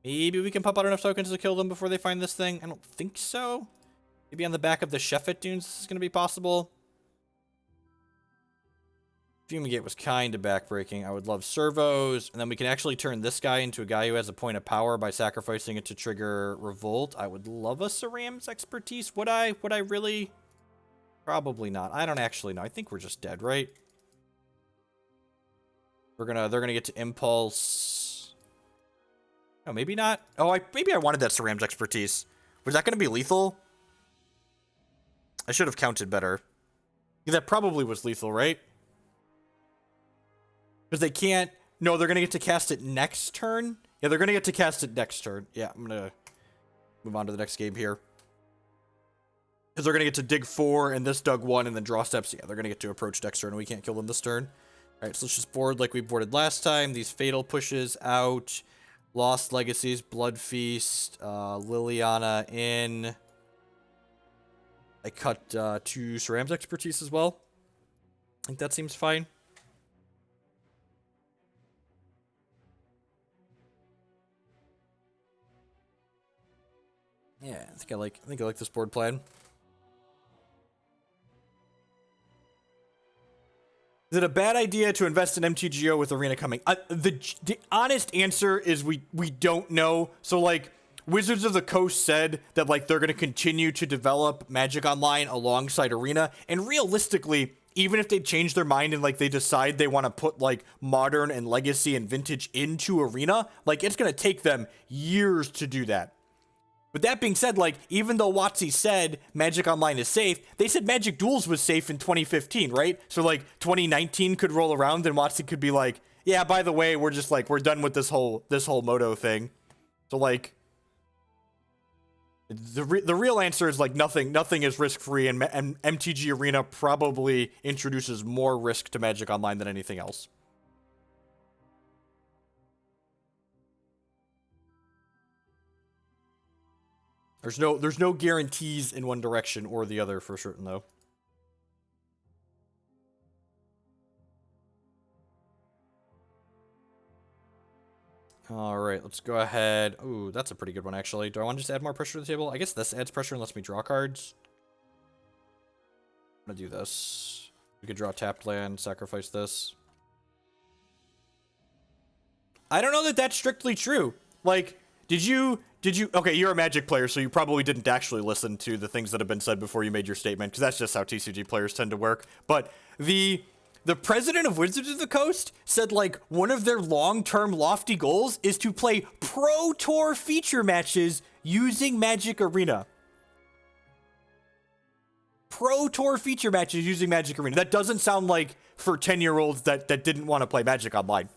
Maybe we can pump out enough tokens to kill them before they find this thing. I don't think so. Maybe on the back of the Shefet Dunes this is going to be possible. Fumigate was kind of backbreaking. I would love servos. And then we can actually turn this guy into a guy who has a point of power by sacrificing it to trigger Revolt. I would love a Sram's expertise. Would I really? Probably not. I don't actually know. I think we're just dead, right? They're gonna get to Impulse. Oh, maybe not. Oh, maybe I wanted that Sram's expertise. Was that gonna be lethal? I should have counted better. Yeah, that probably was lethal, right? Because they can't... No, they're going to get to cast it next turn. Yeah, they're going to get to cast it next turn. Yeah, I'm going to move on to the next game here. Because they're going to get to dig 4, and this dug 1, and then draw steps. Yeah, they're going to get to approach next turn, and we can't kill them this turn. Alright, so let's just board like we boarded last time. These Fatal pushes out. Lost Legacies, Blood Feast, Liliana in. I cut 2 Sram's Expertise as well. I think that seems fine. Yeah, I think I like this board plan. Is it a bad idea to invest in MTGO with Arena coming? The honest answer is we don't know. So like Wizards of the Coast said that like they're going to continue to develop Magic Online alongside Arena, and realistically, even if they change their mind and like they decide they want to put like Modern and Legacy and Vintage into Arena, like it's going to take them years to do that. But that being said, like, even though WotC said Magic Online is safe, they said Magic Duels was safe in 2015, right? So, like, 2019 could roll around and WotC could be like, yeah, by the way, we're just, like, we're done with this whole Moto thing. So, like, the real answer is, like, nothing is risk-free, and MTG Arena probably introduces more risk to Magic Online than anything else. There's no guarantees in one direction or the other for certain, though. All right, let's go ahead. Ooh, that's a pretty good one, actually. Do I want to just add more pressure to the table? I guess this adds pressure and lets me draw cards. I'm gonna do this. We could draw tapped land, sacrifice this. I don't know that that's strictly true. Like, did you, okay, you're a Magic player, so you probably didn't actually listen to the things that have been said before you made your statement, because that's just how TCG players tend to work. But the president of Wizards of the Coast said, like, one of their long-term lofty goals is to play Pro Tour feature matches using Magic Arena. Pro Tour feature matches using Magic Arena. That doesn't sound like for 10-year-olds that didn't want to play Magic Online.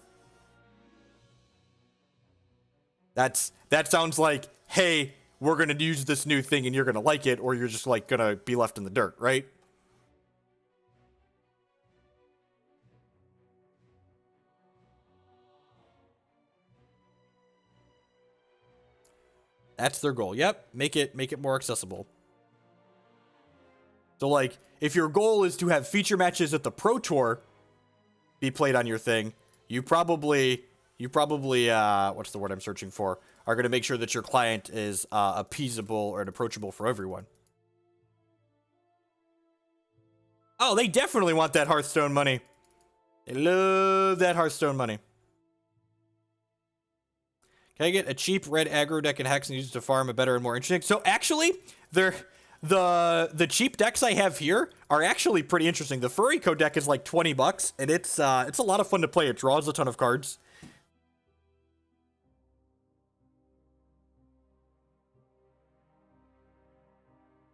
That sounds like, hey, we're going to use this new thing and you're going to like it, or you're just, like, going to be left in the dirt, right? That's their goal. Yep, make it more accessible. So, like, if your goal is to have feature matches at the Pro Tour be played on your thing, you probably what's the word I'm searching for, are going to make sure that your client is appeasable and approachable for everyone. Oh, they definitely want that Hearthstone money. They love that Hearthstone money. Can I get a cheap red aggro deck and Hex and use it to farm a better and more interesting? So actually, the cheap decks I have here are actually pretty interesting. The Furryco deck is like $20, and it's a lot of fun to play. It draws a ton of cards.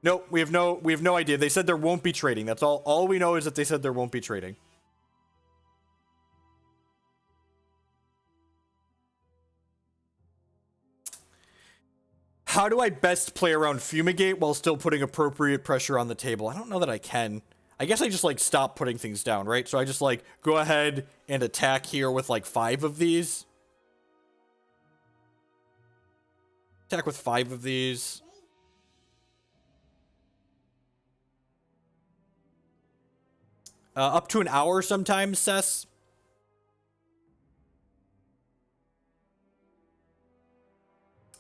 Nope, we have no idea. They said there won't be trading. That's all. All we know is that they said there won't be trading. How do I best play around Fumigate while still putting appropriate pressure on the table? I don't know that I can. I guess I just, like, stop putting things down, right? So I just, like, go ahead and attack here with, like, 5 of these. Attack with 5 of these. Up to an hour sometimes, Sess.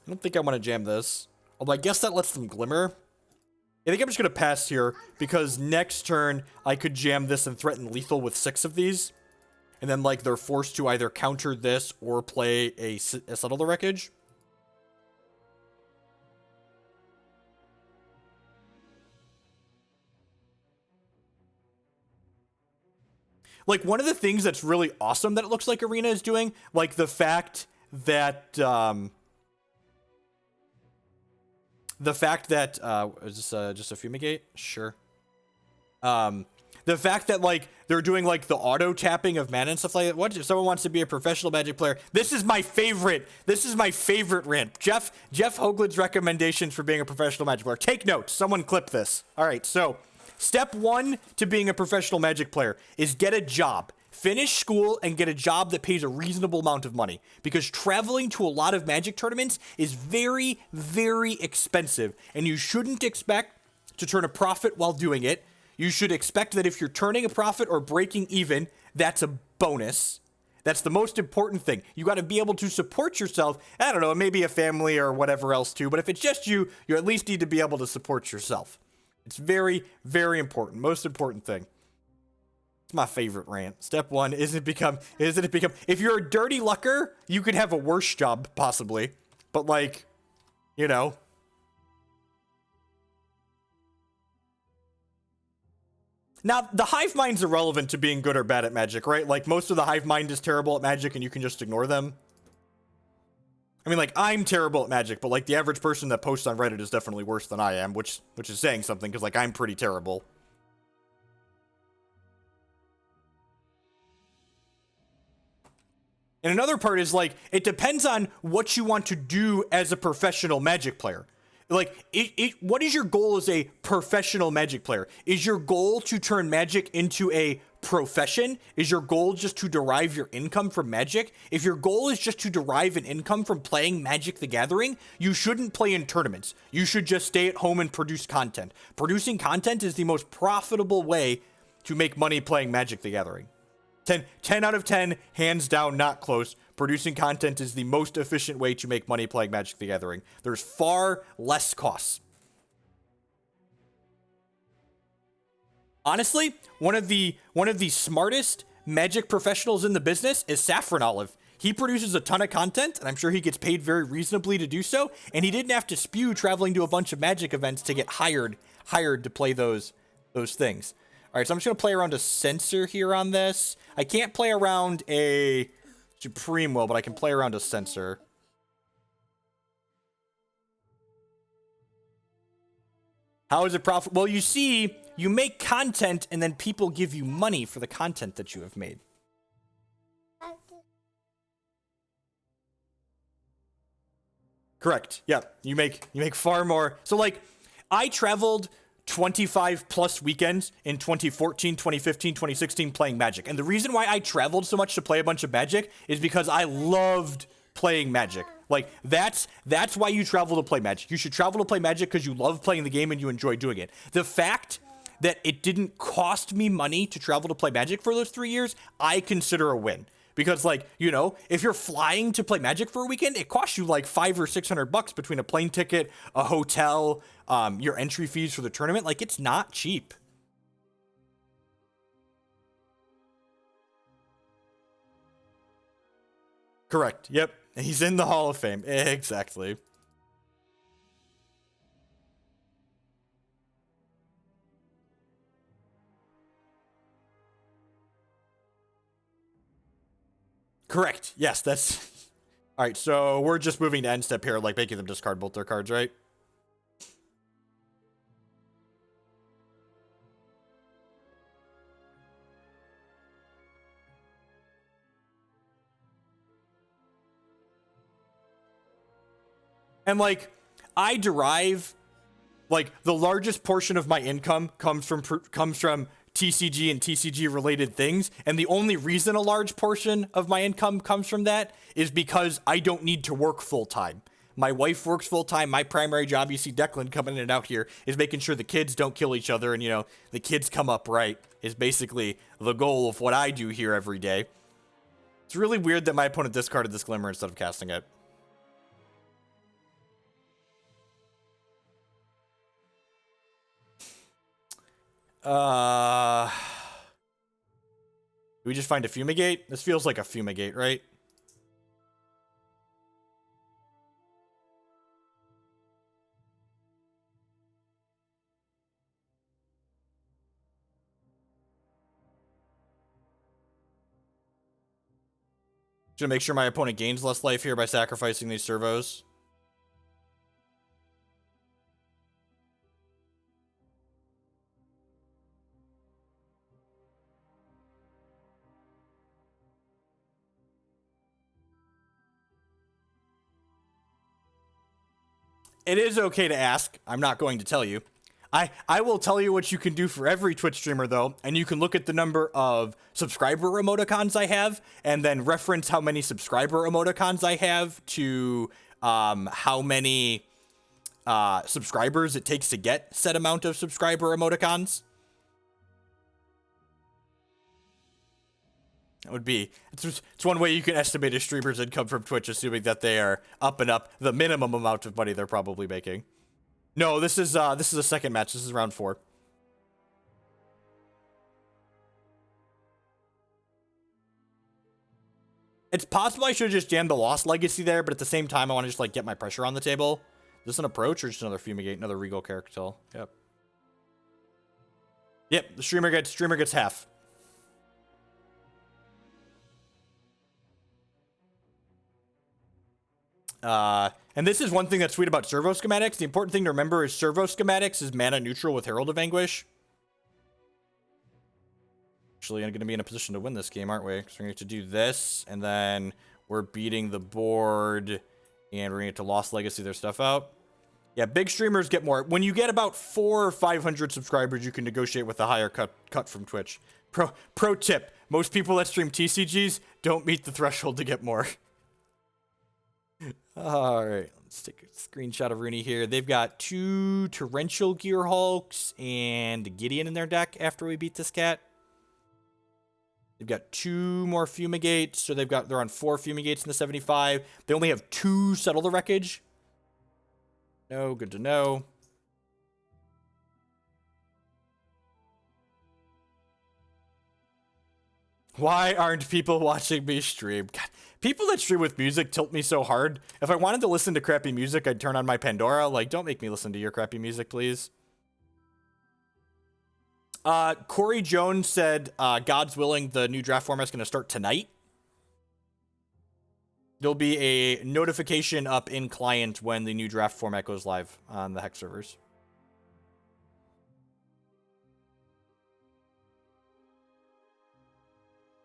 I don't think I want to jam this. Although I guess that lets them glimmer. I think I'm just going to pass here, because next turn I could jam this and threaten lethal with 6 of these. And then, like, they're forced to either counter this or play a Settle the Wreckage. Like, one of the things that's really awesome that it looks like Arena is doing, like, the fact that, is this just a Fumigate? Sure. The fact that, like, they're doing, like, the auto-tapping of mana and stuff like that. What if someone wants to be a professional Magic player? This is my favorite rant. Jeff Hoagland's recommendations for being a professional Magic player. Take notes. Someone clip this. All right, so step 1 to being a professional Magic player is get a job. finish school and get a job that pays a reasonable amount of money, because traveling to a lot of Magic tournaments is very, very expensive, and you shouldn't expect to turn a profit while doing it. You should expect that if you're turning a profit or breaking even, that's a bonus. That's the most important thing. You got to be able to support yourself. I don't know, maybe a family or whatever else too, but if it's just you, you at least need to be able to support yourself. It's very, very important. Most important thing. It's my favorite rant. Step one, isn't it become, if you're a dirty lucker, you could have a worse job, possibly. But like, you know. Now, the hive mind's irrelevant to being good or bad at Magic, right? Like, most of the hive mind is terrible at Magic and you can just ignore them. I mean, like, I'm terrible at Magic, but like the average person that posts on Reddit is definitely worse than I am, which is saying something, because like, I'm pretty terrible. And another part is, like, it depends on what you want to do as a professional Magic player. Like, what is your goal as a professional Magic player? Is your goal to turn Magic into a profession? Is your goal just to derive your income from Magic? If your goal is just to derive an income from playing Magic the Gathering, you shouldn't play in tournaments. You should just stay at home and produce content. Producing content is the most profitable way to make money playing Magic the Gathering. 10 out of 10, hands down, not close. Producing content is the most efficient way to make money playing Magic the Gathering. There's far less costs. Honestly, one of the smartest Magic professionals in the business is Saffron Olive. He produces a ton of content, and I'm sure he gets paid very reasonably to do so, and he didn't have to spew traveling to a bunch of Magic events to get hired to play those things. All right, so I'm just going to play around a Censor here on this. I can't play around a Supreme Will, but I can play around a Censor. How is it profitable? Well, you see, you make content, and then people give you money for the content that you have made. Correct. Yeah, you make far more. So, like, I traveled 25 plus weekends in 2014, 2015, 2016 playing Magic. And the reason why I traveled so much to play a bunch of Magic is because I loved playing Magic. Like, that's why you travel to play Magic. You should travel to play Magic because you love playing the game and you enjoy doing it. The fact that it didn't cost me money to travel to play Magic for those 3 years, I consider a win. Because, like, you know, if you're flying to play Magic for a weekend, it costs you like $500 or $600 between a plane ticket, a hotel, your entry fees for the tournament. Like, it's not cheap. Correct. Yep. He's in the Hall of Fame. Exactly. Correct. Yes, that's... All right, so we're just moving to end step here, like making them discard both their cards, right? And, like, I derive, like, the largest portion of my income comes from TCG and TCG related things, and the only reason a large portion of my income comes from that is because I don't need to work full time. My wife works full time. My primary job, you see Declan coming in and out here, is making sure the kids don't kill each other and, you know, the kids come up right, is basically the goal of what I do here every day. It's really weird that my opponent discarded this Glimmer instead of casting it. Do we just find a Fumigate? This feels like a Fumigate, right? Gonna make sure my opponent gains less life here by sacrificing these servos. It is okay to ask. I'm not going to tell you. I will tell you what you can do for every Twitch streamer, though, and you can look at the number of subscriber emoticons I have, and then reference how many subscriber emoticons I have to how many subscribers it takes to get said amount of subscriber emoticons. That would be, it's one way you can estimate a streamer's income from Twitch, assuming that they are up and up the minimum amount of money they're probably making. No, this is a second match. This is round 4. It's possible I should have just jammed the Lost Legacy there, but at the same time, I want to just, like, get my pressure on the table. Is this an approach or just another Fumigate, another Regal character? Yep. Yep, the streamer gets half. And this is one thing that's sweet about Servo Schematics. The important thing to remember is Servo Schematics is mana neutral with Herald of Anguish. Actually, I'm going to be in a position to win this game, aren't we? Because we're going to do this, and then we're beating the board, and we're going to get to Lost Legacy their stuff out. Yeah, big streamers get more. When you get about 400 or 500 subscribers, you can negotiate with a higher cut from Twitch. Pro tip, most people that stream TCGs don't meet the threshold to get more. Alright, let's take a screenshot of Rooney here. They've got 2 Torrential Gearhulks and Gideon in their deck after we beat this cat. They've got 2 more Fumigates, so they're on 4 Fumigates in the 75. They only have 2 Settle the Wreckage. No, good to know. Why aren't people watching me stream? God, people that stream with music tilt me so hard. If I wanted to listen to crappy music, I'd turn on my Pandora. Like, don't make me listen to your crappy music, please. Corey Jones said, God's willing, the new draft format is going to start tonight. There'll be a notification up in client when the new draft format goes live on the Hex servers.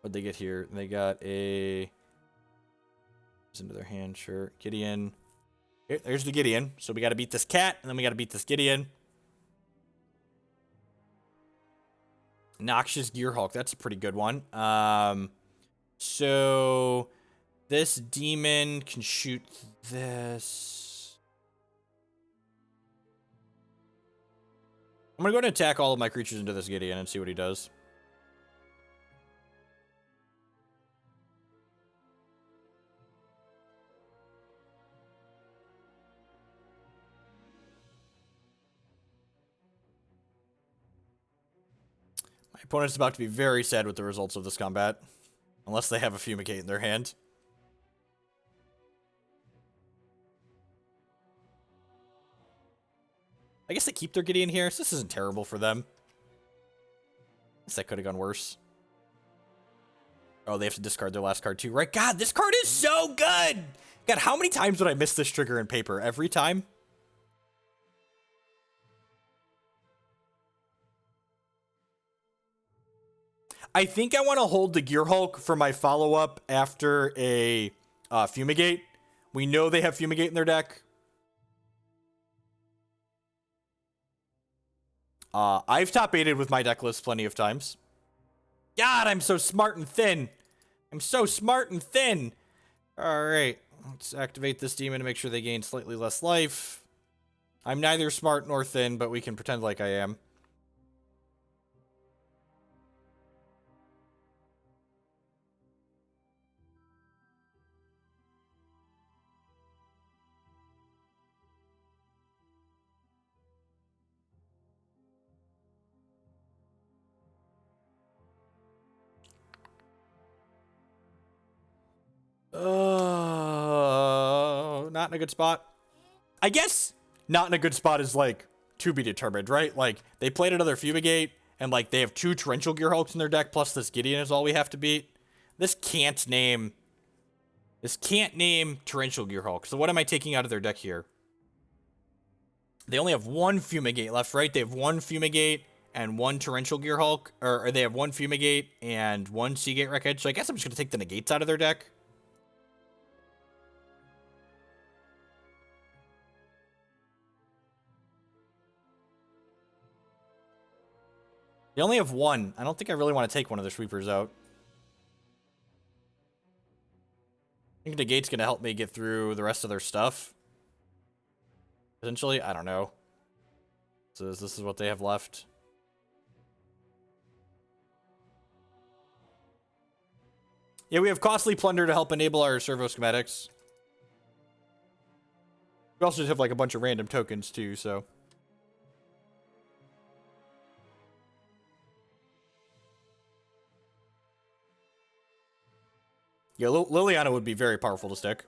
What'd they get here? They got a... into their hand, sure. Gideon. Here, there's the Gideon. So we got to beat this cat, and then we got to beat this Gideon. Noxious Gearhulk. That's a pretty good one. So this demon can shoot this. I'm going to go ahead and attack all of my creatures into this Gideon and see what he does. Opponent's about to be very sad with the results of this combat. Unless they have a Fumigate in their hand. I guess they keep their Gideon here, so this isn't terrible for them. I guess that could have gone worse. Oh, they have to discard their last card too, right? God, this card is so good! God, how many times would I miss this trigger in paper? Every time? I think I want to hold the Gearhulk for my follow-up after a Fumigate. We know they have Fumigate in their deck. I've top-8'd with my deck list plenty of times. God, I'm so smart and thin. I'm so smart and thin. Alright, let's activate this demon to make sure they gain slightly less life. I'm neither smart nor thin, but we can pretend like I am. Not in a good spot. I guess not in a good spot is, like, to be determined, right? Like, they played another Fumigate, and, like, they have 2 Torrential Gearhulks in their deck, plus this Gideon is all we have to beat. This can't name Torrential Gearhulk. So what am I taking out of their deck here? They only have 1 Fumigate left, right? They have 1 Fumigate and 1 Torrential Gearhulk, or they have 1 Fumigate and 1 Seagate Wreckage. So I guess I'm just going to take the negates out of their deck. They only have one. I don't think I really want to take one of their sweepers out. I think Negate's going to help me get through the rest of their stuff. Potentially? I don't know. So this is what they have left. Yeah, we have Costly Plunder to help enable our Servo Schematics. We also just have like a bunch of random tokens too, so. Yeah, Liliana would be very powerful to stick.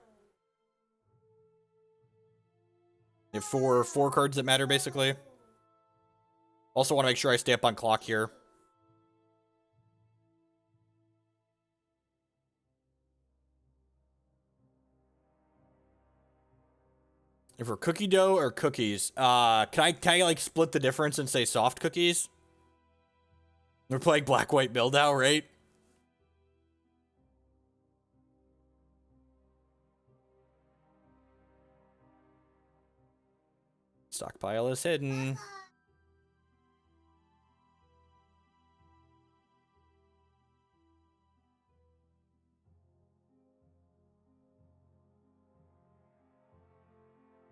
You have four cards that matter, basically. Also want to make sure I stay up on clock here. If we're cookie dough or cookies, can I like split the difference and say soft cookies? We're playing black-white build now, right? Stockpile is hidden.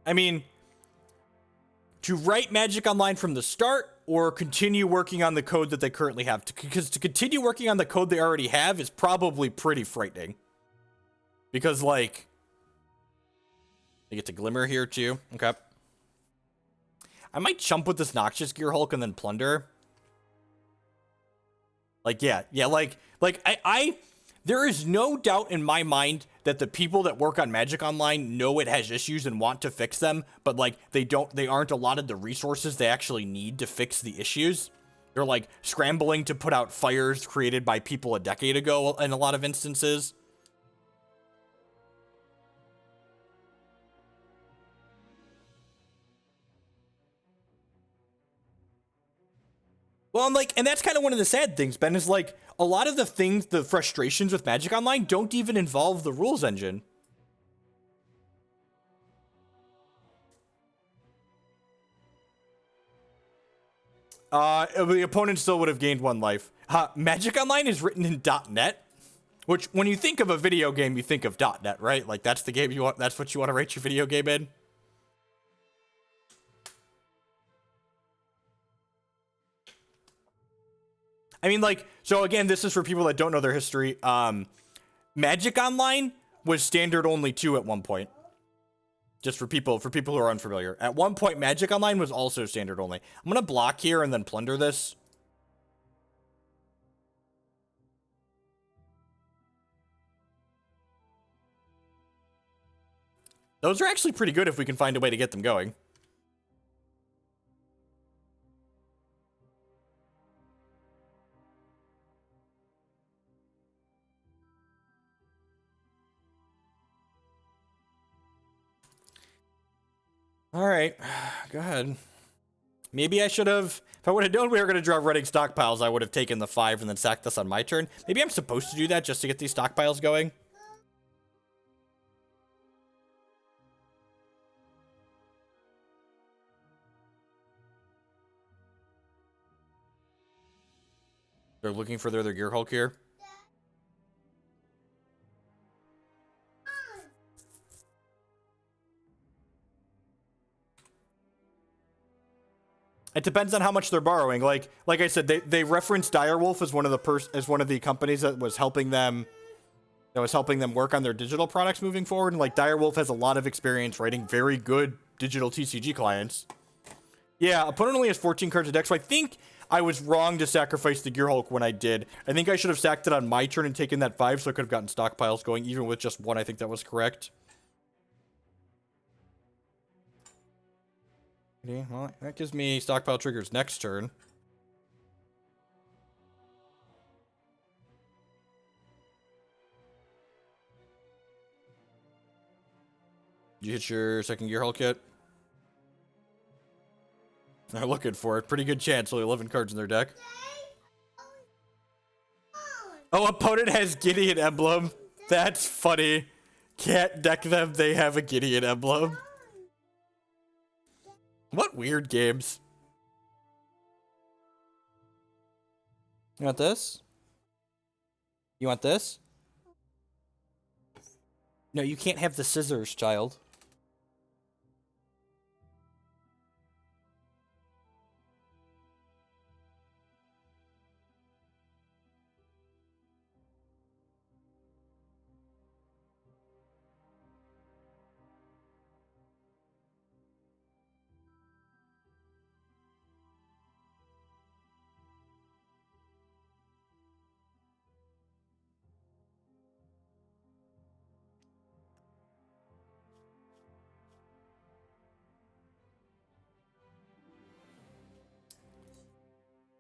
I mean, to write Magic Online from the start or continue working on the code that they currently have. Because to continue working on the code they already have is probably pretty frightening. Because, like, they get to Glimmer here, too. Okay. I might chump with this Noxious Gearhulk and then Plunder. Like, yeah, like, there is no doubt in my mind that the people that work on Magic Online know it has issues and want to fix them, but, like, they aren't allotted the resources they actually need to fix the issues. They're, like, scrambling to put out fires created by people a decade ago in a lot of instances. Well, and that's kind of one of the sad things, Ben, is like a lot of the frustrations with Magic Online don't even involve the rules engine. The opponent still would have gained 1 life. Magic Online is written in .NET, which when you think of a video game, you think of .NET, right? Like that's the game you want. That's what you want to write your video game in. I mean, like, so again, this is for people that don't know their history. Magic Online was standard only 2 at one point. Just for people who are unfamiliar. At one point, Magic Online was also standard only. I'm gonna block here and then plunder this. Those are actually pretty good if we can find a way to get them going. All right, go ahead. Maybe I should have, if I would have known we were going to draw running stockpiles, I would have taken the 5 and then sacked this on my turn. Maybe I'm supposed to do that just to get these stockpiles going. They're looking for their other Gearhulk here. It depends on how much they're borrowing. Like I said, they referenced Direwolf as one of the companies that was helping them work on their digital products moving forward. And like Direwolf has a lot of experience writing very good digital TCG clients. Yeah, opponent only has 14 cards of deck, so I think I was wrong to sacrifice the Gearhulk when I did. I think I should have sacked it on my turn and taken that 5 so I could have gotten stockpiles going, even with just 1. I think that was correct. Okay, well, that gives me stockpile triggers next turn. Did you hit your second Gearhulk yet? They're looking for it. Pretty good chance. Only 11 cards in their deck. Oh, opponent has Gideon Emblem. That's funny. Can't deck them. They have a Gideon Emblem. What weird games. You want this? You want this? No, you can't have the scissors, child.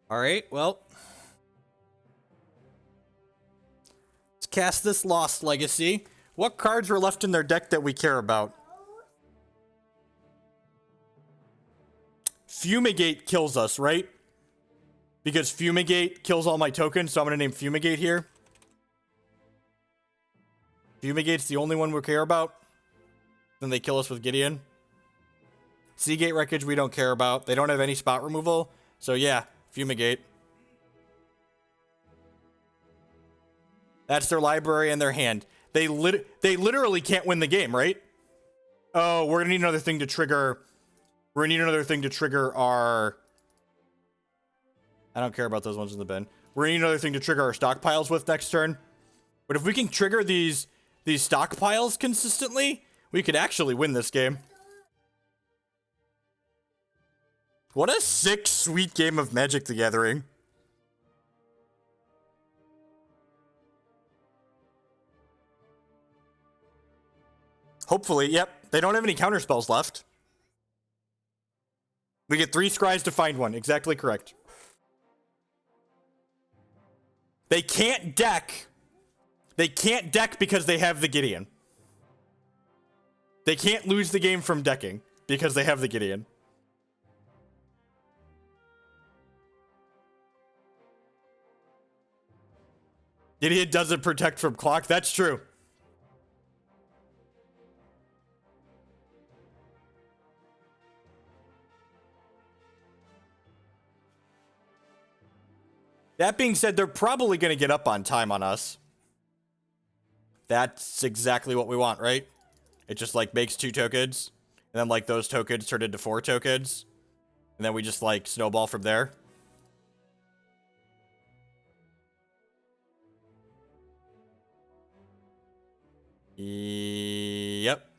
All right, well. Let's cast this Lost Legacy. What cards were left in their deck that we care about? Fumigate kills us, right? Because Fumigate kills all my tokens, so I'm going to name Fumigate here. Fumigate's the only one we care about. Then they kill us with Gideon. Seagate Wreckage we don't care about. They don't have any spot removal. So yeah, Fumigate. That's their library and their hand. They literally can't win the game, right? Oh, we're gonna need another thing to trigger. We're gonna need another thing to trigger our... I don't care about those ones in the bin. We're gonna need another thing to trigger our stockpiles with next turn. But if we can trigger these stockpiles consistently, we could actually win this game. What a sick, sweet game of Magic the Gathering. Hopefully, yep. They don't have any counter spells left. We get 3 scries to find one. Exactly correct. They can't deck. They can't deck because they have the Gideon. They can't lose the game from decking because they have the Gideon. Gideon doesn't protect from clock. That's true. That being said, they're probably going to get up on time on us. That's exactly what we want, right? It just, like, makes 2 tokens. And then, like, those tokens turn into 4 tokens. And then we just, like, snowball from there. Yep.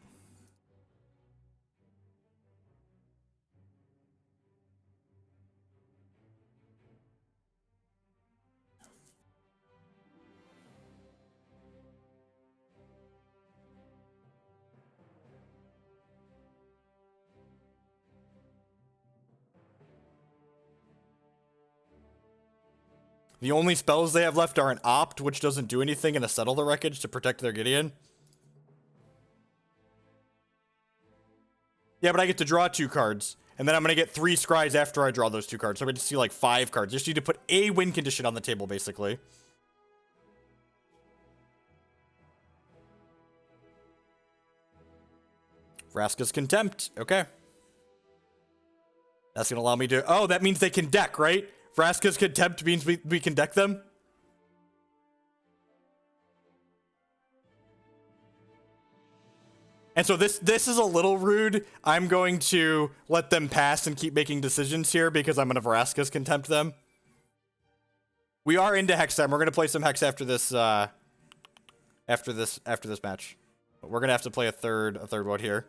The only spells they have left are an Opt, which doesn't do anything, and a Settle the Wreckage to protect their Gideon. Yeah, but I get to draw 2 cards. And then I'm going to get 3 scries after I draw those 2 cards. So I'm going to see like 5 cards. Just need to put a win condition on the table, basically. Vraska's Contempt. Okay. That's going to allow me to... Oh, that means they can deck, right? Vraska's Contempt means we can deck them? And so this is a little rude. I'm going to let them pass and keep making decisions here because I'm going to Vraska's Contempt them. We are into Hex time. We're going to play some Hex after this after this match. But we're going to have to play a third one here.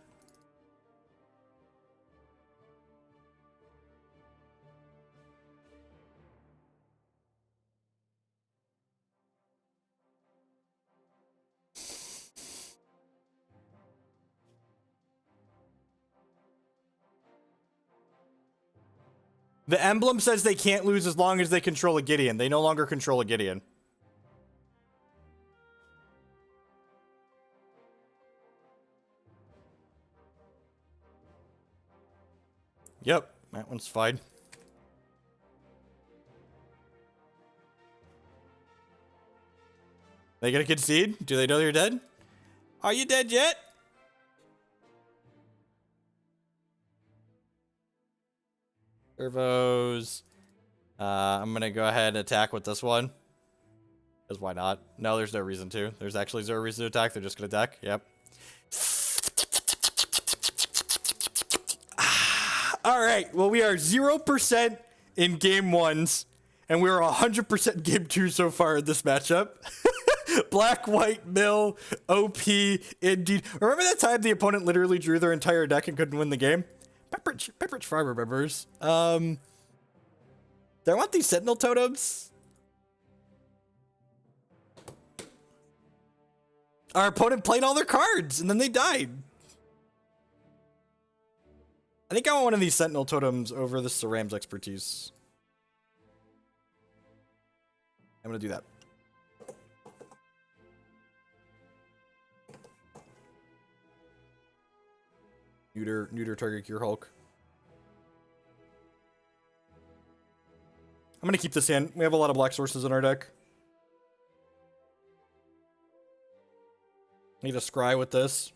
The emblem says they can't lose as long as they control a Gideon. They no longer control a Gideon. Yep, that one's fine. They gonna concede? Do they know you're dead? Are you dead yet? Servos. I'm gonna go ahead and attack with this one. Because why not? No, there's no reason to. There's actually zero reason to attack. They're just gonna attack. Yep. Alright, well we are 0% in game 1s. And we're 100% in game 2 so far in this matchup. Black, white, mill, OP, indeed. Remember that time the opponent literally drew their entire deck and couldn't win the game? Pepperidge Farm remembers. Do I want these Sentinel Totems? Our opponent played all their cards, and then they died. I think I want one of these Sentinel Totems over the Sram's expertise. I'm gonna do that. Neuter target Gearhulk. I'm gonna keep this hand. We have a lot of black sources in our deck. Need a scry with this.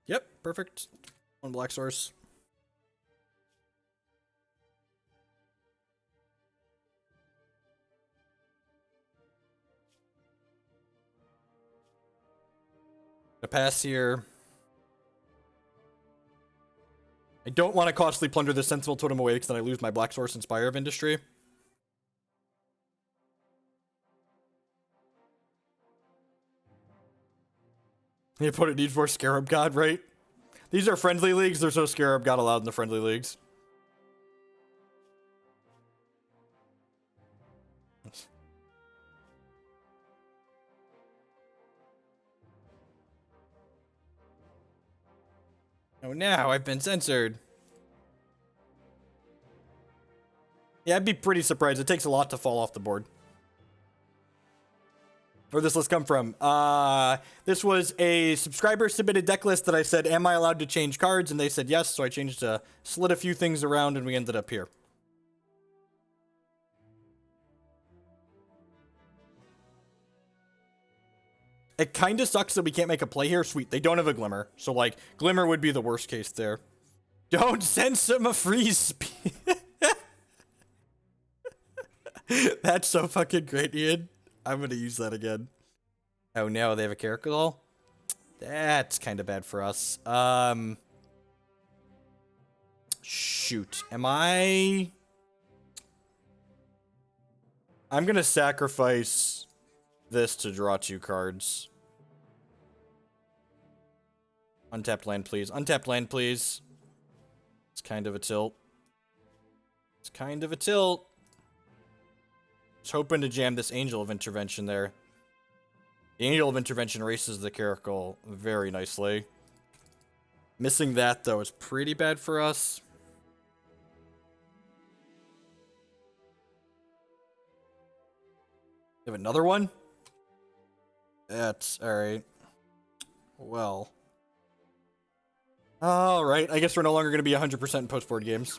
Yep, perfect. One black source. Gonna pass here. I don't want to costly plunder the Sentinel Totem away because then I lose my black source and Spire of Industry. The opponent needs more Scarab God, right? These are friendly leagues. There's no Scarab God allowed in the friendly leagues. Oh, now I've been censored. Yeah, I'd be pretty surprised. It takes a lot to fall off the board. Where'd this list come from? This was a subscriber submitted deck list that I said, am I allowed to change cards? And they said yes, so I changed, slid a few things around, and we ended up here. It kind of sucks that we can't make a play here. Sweet, they don't have a Glimmer. So, like, Glimmer would be the worst case there. Don't send some a freeze speed. That's so fucking great, Ian. I'm gonna use that again. Oh no, they have a Caracal? That's kind of bad for us. Shoot. I'm gonna sacrifice this to draw 2 cards. Untapped land, please. Untapped land, please. It's kind of a tilt. It's kind of a tilt. I was hoping to jam this Angel of Intervention there. The Angel of Intervention races the Caracal very nicely. Missing that, though, is pretty bad for us. You have another one? That's alright. Well. Alright, I guess we're no longer going to be 100% in post-board games.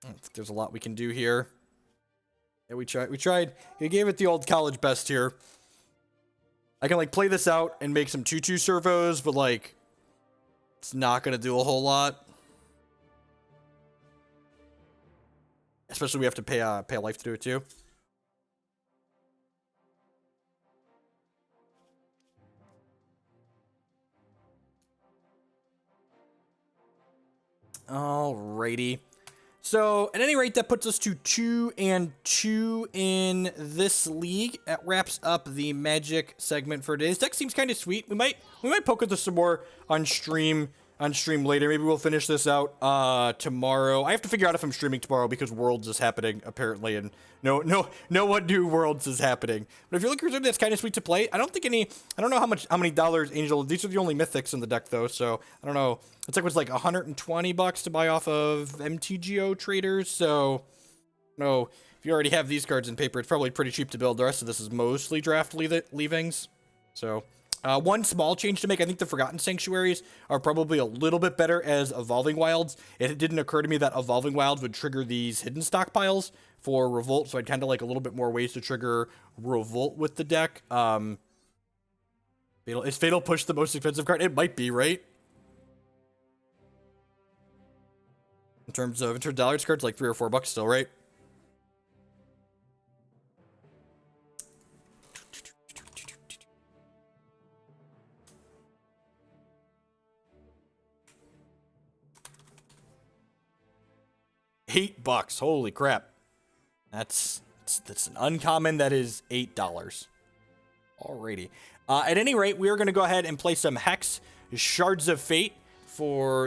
I don't think there's a lot we can do here. Yeah, we tried. We gave it the old college best here. I can, like, play this out and make some 2/2 servos, but, like, it's not going to do a whole lot. Especially we have to pay a life to do it too. Alrighty. So, at any rate, that puts us to 2-2 in this league. That wraps up the Magic segment for today. This deck seems kind of sweet. We might poke at this some more on stream later. Maybe we'll finish this out tomorrow. I have to figure out if I'm streaming tomorrow because Worlds is happening apparently, and no one knew Worlds is happening. But if you're looking for something that's kind of sweet to play, I don't know how many dollars Angel. These are the only mythics in the deck though, so I don't know. It's like it was like $120 to buy off of MTGO traders. So no, if you already have these cards in paper, it's probably pretty cheap to build. The rest of this is mostly draft leavings. So One small change to make, I think the Forgotten Sanctuaries are probably a little bit better as Evolving Wilds. It didn't occur to me that Evolving Wilds would trigger these Hidden Stockpiles for Revolt, so I'd kind of like a little bit more ways to trigger Revolt with the deck. Is Fatal Push the most expensive card? It might be, right? In terms of dollars cards, like $3 or $4 still, right? $8. Holy crap. That's an uncommon that is $8. Alrighty. At any rate, we are going to go ahead and play some Hex Shards of Fate for